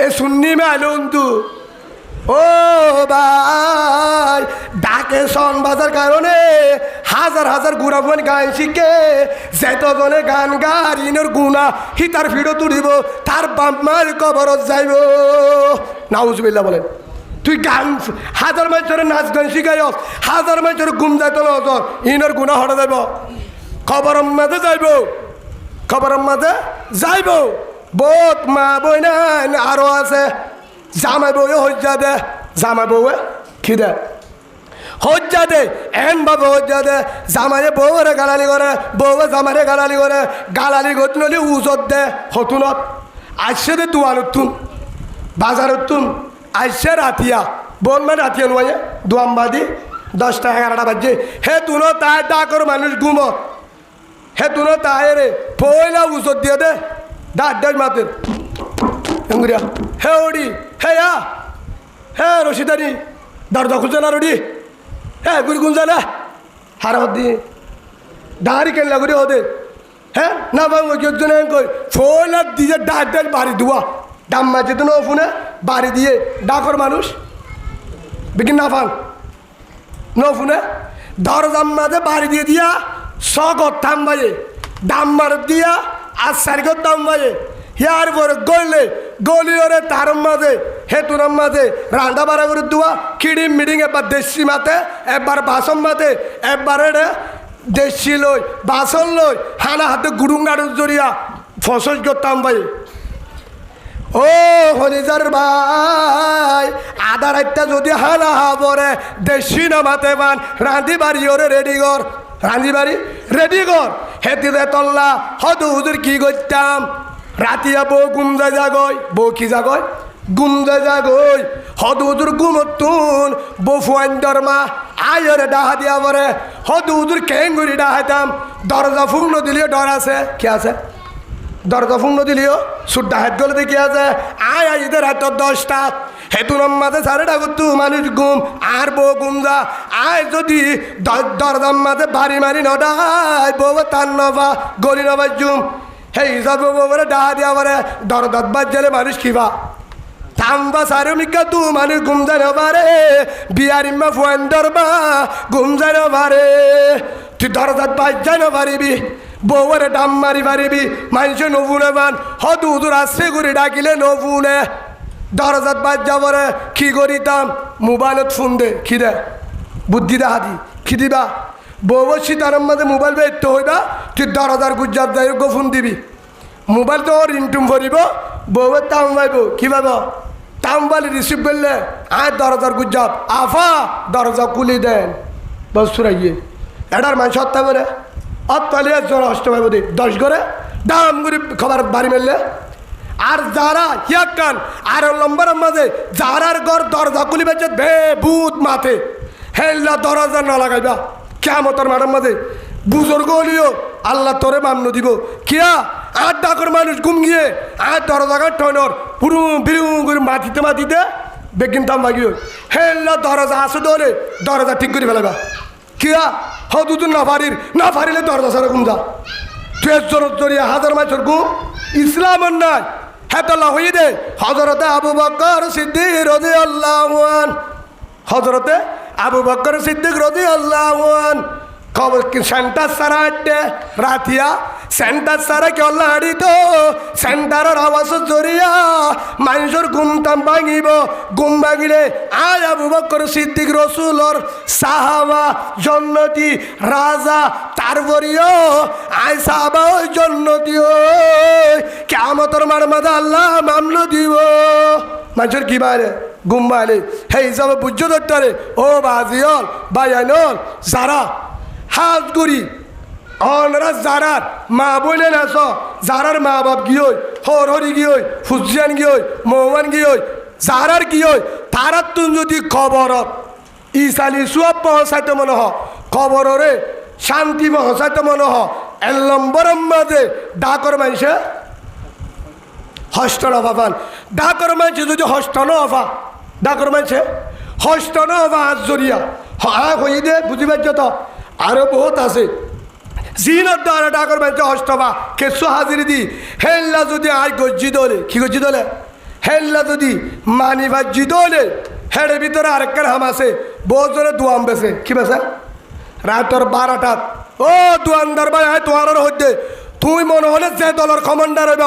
Speaker 1: এ সুন্নি মে আলো উন্দু ও ভাই ডাকে সন বাজার কারণে হাজার হাজার গুড়াফোন গান শিখে যেতজনে গান গাড়িনের গুণা হিতার ফিরো তুলিব তার বাম্মার কবরত যাইব নাউজুবিল্লাহ বলেন তুই গান হাজার মানুষের নাচ গান শিখাই হাজার মানুষের গুম যাইতো না ইনের গুণা হটে যাইব খবরের মাঝে যাইব বহুত মা বই না আরো আছে জামাই বউয়ে হজ্জা দে জামাই বউয়ে কি দে হজ্জা দে এন বাবু হজ্জা দে জামাইয়ে বউরে গালালি করে বউয়ে জামাইরে গালালি করে গালালি গতনলি উজত দে হতুনত আসছে দে দুয়ানত তুন বাজারত তুন আসছে রাতিয়া বোন মানে রাতিয়া নয় দুয়ামবাদি 10টা 11টা বাজছে হে তুনো তাই ডাকর মানুষ ঘুমত হে তুনো তাই রে পয়লা উজত দিয়ে দে ডাক মাতের এঙ্গুরিয়া হে ওডি হে রশিদানি দরজা খুলছে না রুডি গুড়ি গুঞ্জা না হারা হদি ডাহারি কেন লাগুরি হদে হ্যাঁ না বাবু একজন কই ফোলা দিয়ে ডাক বাড়ি দুয়া ডাম মাঝে তো ফোনে বাড়ি দিয়ে ডাকর মানুষ বিকিন না ফান ফোনে দরজাম মাঝে বাড়ি দিয়ে দিয়া সগত থাম বাজে ডাম মার দিয়া আর সারিগত দাম বাজে ইয়ার পরে গলিওরে তার মাঝে হেতুর মাঝে রান্না বাড়া করে দেওয়া খিড়ি মিডিং একবার দেশি মাতে একবার বাসন মাতে একবার দেশি লই বাসন লই হানা হাতে গুড়ুং গাড়ুর জড়িয়া ফসল করতাম ভাই ও হনিজার ভাই আধা রাতটা যদি হানা পরে দেশি না মাতে পান রাঁধি বাড়ি ওরে রেডি কর হেতিতে তল্লা হদু হুজুর কি করতাম রাতিয়া বউ গুমজা জাগয় বউ কি জাগয় গুমজা জাগয় হদুদুর গুমতুন বউ ফুয়ান দরমা আয়রে ডাহা দিয়া পরে হদুদুর কেঙ্গুরি ডাহাইতাম দরজা ফুংন দিলিও ডর আছে কি আছে দরজা ফুংন দিলিও সুট ডাহাত গলে দেখি আছে আয় ইদের হাত 10টা হেতুর মাঝে সারে ডাকতু মানুষ গুম আর বউ গুমজা আয় যদি দরজার মাঝে বাড়ি মারি নডায় বউ তার নবা গলি নবার জুম হে হিসাব বলে ডাহা দিয়া পরে দরদাত বাজ্জালে মানুষ কিবা থামবা সারে মিকা তু মানুষ গুমজান পারে বিয়ারিম্মা ফুয়ান দরবা গুমজান পারে তুই দরদাত বাজ্জান পারিবি বউরে ডাম মারি পারিবি মানুষ নবুনে মান হদু হুদুর আসছে করে ডাকিলে নবুনে দরজাত বাজ্জা পরে কি করিতাম মোবাইলত ফোন দে কি দে বুদ্ধি দে হাতি কি দিবা বউ সীতারাম মাঝে মোবাইল বেরতে হইবা তুই 10,000 গুজরাট যাই ফোন দিবি মোবাইল তো রিংটুম ভরিব বউয়ের তাম পাইব কি পাব তাম পালি রিসিভ করলে 10,000 গুজরাট আফা দরজা খুলি দেন বস সুরাইয়ে এটার মানুষ হত্যা করে অত্তালি জ্বর অষ্ট পাইব দি 10 করে দাম করে খবর বাড়ি মেললে আর যারা হিয়াক কান আর লম্বার মাঝে যারার ঘর দরজা খুলি বেঁচে বে ভূত মাথে হেল্লা দরজা না লাগাইবা কেমতর ম্যাডাম মাঝে বুজুর্গ হলিও আল্লাহ তোরে মান্য দিব কিয়া 8 ডাকর মানুষ ঘুম গিয়ে 8 দরজা টয়নর পুরু বিরু করে মাটিতে বেগিন তাম লাগিও হেল্লা দরজা আসে দলে দরজা ঠিক করে ফেলাবা কিয়া হদু না পারিলে দরজা সারা ঘুম যা তুই জরিয়া হাজার মানুষের ঘুম ইসলামের নাই হেতলা হয়ে দে হজরতে আবু বকর সিদ্দিক রাদিয়াল্লাহু আনহু হজরতে আবু বকর সিদ্দিক রাদিয়াল্লাহু আনহু খবর কি সেন্টার সারা রাতিয়া সেন্টার সারা কি অল্লাড়ি তো সেন্টারের আওয়াজ জরিয়া মানুষের ঘুমটাম ভাঙিব ঘুম ভাঙিলে আয় আবু বকর সিদ্দিক রসুলর সাহাবা জন্নতি রাজা তারপরিও আয় সাহাবা ওই জন্নতি কিয়ামতের মার মাঝে আল্লাহ মামলা দিব মানুষের কি বাইরে ঘুম বাইলে হে হিসাবে বুঝছো ধরতে ও বাজিয়ল বায়ানল যারা হাত করি অনরা যারার মা বলে নাচ যারার মা বাপ গিয়ে হরি গিয়ে ফুজিয়ান গিয়ে মৌমান গিয়ে যারার গিয়ে তারার তুন যদি খবর ইসালি সুয়াব পৌঁছাইতে মনে হ কবরে শান্তি পৌঁছাইতে মনে হ 1 নম্বরের মাঝে ডাকর মানুষে হস্ত নফান ডাকর মানুষে যদি হস্ত নফা ডাকর মানুষে হস্ত নফা আজ জরিয়া হয়ে দে বুঝি পারছ তো আরো বহুত আছে জিনত দ্বারা ডাকর মানুষে হস্তবা কেসু হাজির দি হেল্লা যদি আয় গজ্জি দলে কি গজ্জি দলে হেল্লা যদি মানি ভাজি দলে হেডের ভিতরে আরেকখান হাম আছে বহুত জনে দুয়াম বেছে কি বেছে রাতর 12টাত ও দোয়ানদার ভাই আয় তোমার হইতে তুই মনে হলে যে দলের কমান্ডার হইব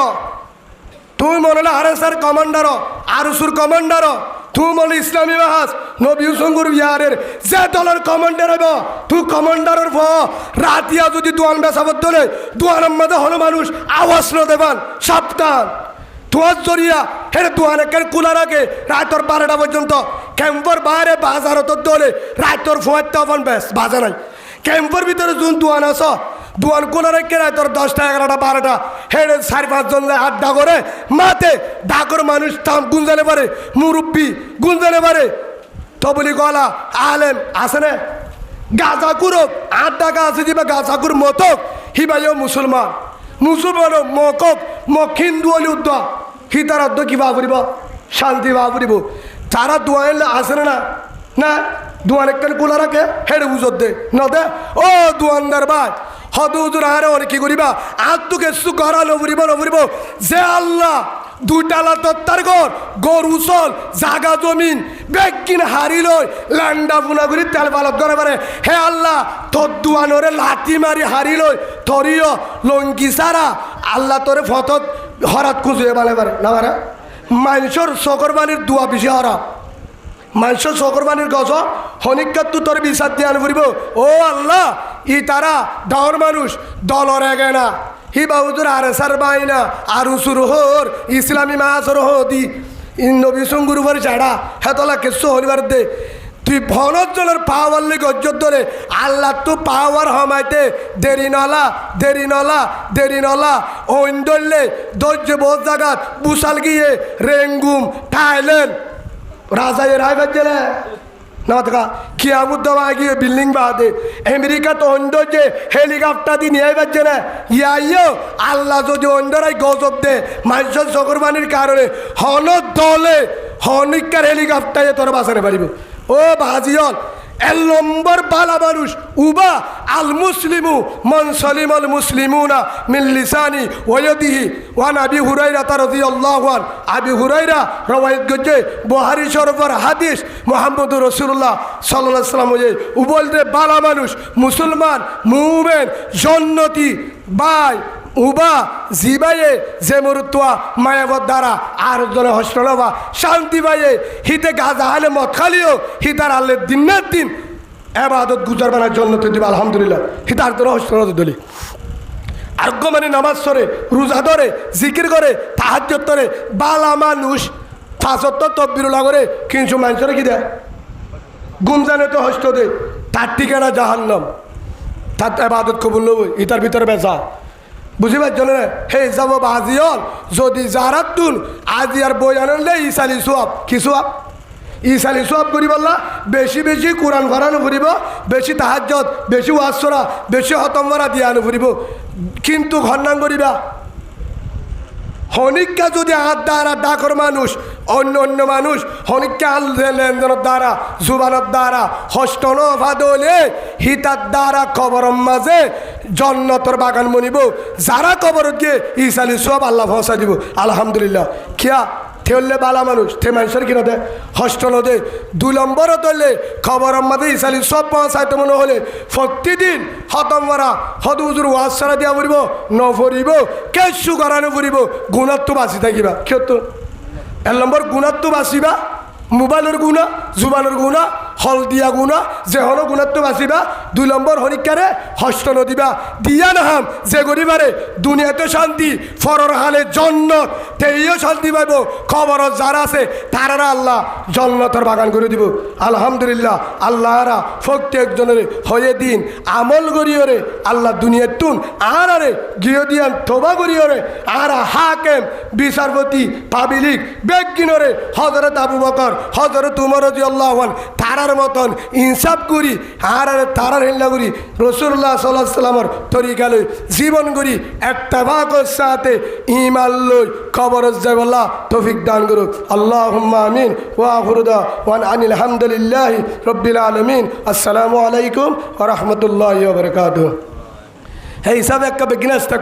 Speaker 1: তুই মনে হলে আরএসআর কমান্ডার আরসুর কমান্ডার তুই মনে ইসলামী বাহাস নবী সঙ্গুর বিহারের যে দলের কমান্ডার হইব তুই কমান্ডারের রাতিয়া যদি দোয়ান বেসাবত দলে দোয়ানের মধ্যে হলো মানুষ আওয়াজ ন দেবান সাবধান তোমার জরিয়া হেরে দোয়ান একের কুলা রাখে রাতর 12টা পর্যন্ত ক্যাম্পর বাইরে বাজারত দলে রাতর 4টা বেশ বাজা নাই ক্যাম্পের ভিতরে যোন দোয়ান আস দোয়ান কোলা রেখে রাতর 10টা 11টা 12টা হেরে 4-5 জন আড্ডা করে মাতে ডাকর মানুষ তাম গুঞ্জানে পারে মুরব্বী গুঞ্জানে পারে তবলি গলা আলেম আছে না গাজাকুরক আড্ডা গাছে দিবা গাজাকুর মতক হিবাইও মুসলমান মুসলমান মকক হিন্দু অলি উদ্দ হিতার অর্ধ কি ভাবরিব শান্তি ভাবরিব তারা দোয়ান আসে না না দোয়ান একখান কোলা রাখে হেড়ে বুঝত দে ন দে ও দোয়ানদার ভাই হদ হুজুর আরে অনেক কি করিবা আর তো কেসু করা নবরিব যে আল্লাহ 2টালা তত্তার গরু চল জাগা জমিন বেগ কিন হারি লই লান্ডা বুনা করি তেল বালত করে পারে হে আল্লাহ তোর দুয়ানরে লাঠি মারি হারি লই থরিও লঙ্কি সারা আল্লাহ তোরে ফতত হরাত খুঁজে বালে পারে না পারে মানুষের সকরবানির দুয়া বেশি হরা মানুষের সকরবানির গছ হনিকাত তোর বিচার দিয়ে আন ফুরিব ও আল্লাহ ই তারা ডাওর মানুষ দলর এগে না হি বাহুদুর আরএসআর বাইনা আরুসুর হোর ইসলামী মাহাসর হদি নবী সঙ্গুর উপর ছাড়া হেতলা কেসু হরিবার দে তুই ভনজনের পাওয়ারলে গজ্জত ধরে আল্লাহ তো পাওয়ার হমাইতে দেরি নলা ওইন ধরলে ধৈর্য বহুত জাগাত বুসাল গিয়ে রেঙ্গুম থাইল্যান্ড রাজায় রায় বাজলে না থাকা কিয়ামুদ্দমা গিয়ে বিল্ডিং বাদে আমেরিকা তো অন্য যে হেলিকপ্টার দিয়ে নিয়ে বাজছে না ইয়াইও আল্লাহ যদি অন্যরাই গজব দে মানুষের সকরবানির কারণে হন দলে হনিকার হেলিকপ্টারে তোর বাঁচাতে পারিব ও ভাজিয়ল 1 নম্বর বালা মানুষ উবা আল মুসলিমু মান সালিমাল মুসলিমুনা মিন লিসানি ওয়া ইয়াদিহি ওয়া আবি হুরায়রা রাদিয়াল্লাহু আন আবি হুরায়রা রওয়ায়াত করছে বুখারী শরীফের হাদিস মুহাম্মদুর রাসূলুল্লাহ সাল্লাল্লাহু আলাইহি ওয়াসাল্লাম যে উবলতে বালা মানুষ মুসলমান মুমিন জান্নাতি বাই উবা জিবাইয়ে যে মরুত্বা মায়াবত দ্বারা আর জনে হস্টলবা শান্তি পাইয়ে হিতে গাজা হালে মদ খালিও হিতার আল্লের দিন এবাদত গুজারবানার জন্য তো দিবা আলহামদুলিল্লাহ হিতার তোর হস্টল দলি আরোগ্য মানে নামাজ সরে রোজা ধরে জিকির করে তাহাজ্জুদ করে বালা মানুষ ফাঁসত্তর তকবিরুল্লাহ করে কিন্তু মানুষের কি দেয় গুমজানে তো হস্ত দে তার ঠিকানা জাহান্নাম তার এবাদত কবুল নবই ইতার ভিতরে বেচা বুঝি পারছো না হে যাব আজিয়ল যদি জারাতুন আজি আর বই আনলে ইসালি সোয়াব কি সোয়াব ইসালি সোয়াব করি বললা বেশি কোরআন ভরানো ফুরিব বেশি তাহাজ্জুদ বেশি ওয়াসরা বেশি হতমরা দিয়ে আনো ফুরিব কিন্তু ঘন্নাং করিবা হনিকা যদি হাত দ্বারা ডাকর মানুষ অন্য মানুষ হনিকা লেনদেনের দ্বারা জুবানের দ্বারা হস্তন ভাদলে হিতার দ্বারা কবরম মাঝে জন্নতর বাগান মনিব যারা কবর গিয়ে ইসালি সব আল্লাহ ভরসা দিব আলহামদুলিল্লাহ কিয়া থেলে বালা মানুষ থে মানুষের কিনা দে হস্টল দে 2 নম্বর ধরলে খবর আমাদের ইসালি সব পৌঁছাইতে মনে হলে প্রতিদিন হতম মারা হদ হুজুর ওয়াজ সারা দিয়া ফুরিব ন ফুরিব কেসু করানো ফুরিব গুণাত্ম বাঁচি থাকিবা কিয়ত 1 নম্বর গুণাত্ম বাঁচিবা মোবাইলের গুণা জুবানের গুণা হল দিয়া গুণা যে হল গুণাত্ম বাঁচিবা 2 নম্বর হরিকারে হস্ত নদিবা দিয়া নাহাম যে গরিবারে দুনিয়াতে শান্তি ফরর হালে জন্নত তেইও শান্তি পাইব খবর যারা আছে তারা আল্লাহ জন্নতর বাগান করে দিব আলহামদুলিল্লাহ আল্লাহরা প্রত্যেকজনের হয়ে দিন আমল করিওরে আল্লাহ দুনিয়ার তুন আর আরে গিয়ে দিয়ান তোবা করিওরে আর হাকেম বিচারপতি পাবলিক বেগিনরে হজরত আবু বকর হজরত উমর রাদিয়াল্লাহু আনহু তারার তারার মতন ইনসাফ করি আর তারার হেল্লা করি রসুল্লাহ সাল্লাল্লাহু আলাইহি সাল্লামের তরিকা লই জীবন করি একটা ভাগের সাথে ইমান লই খবর যাবল্লাহ তৌফিক দান করুক আল্লাহুম্মা আমিন ওয়া আখিরু দাওয়ানা আনিল হামদুলিল্লাহি রাব্বিল আলামিন আসসালামু আলাইকুম ওয়া রাহমাতুল্লাহি ওয়া বারাকাতুহু এই সব একটা বিগিনার্স তক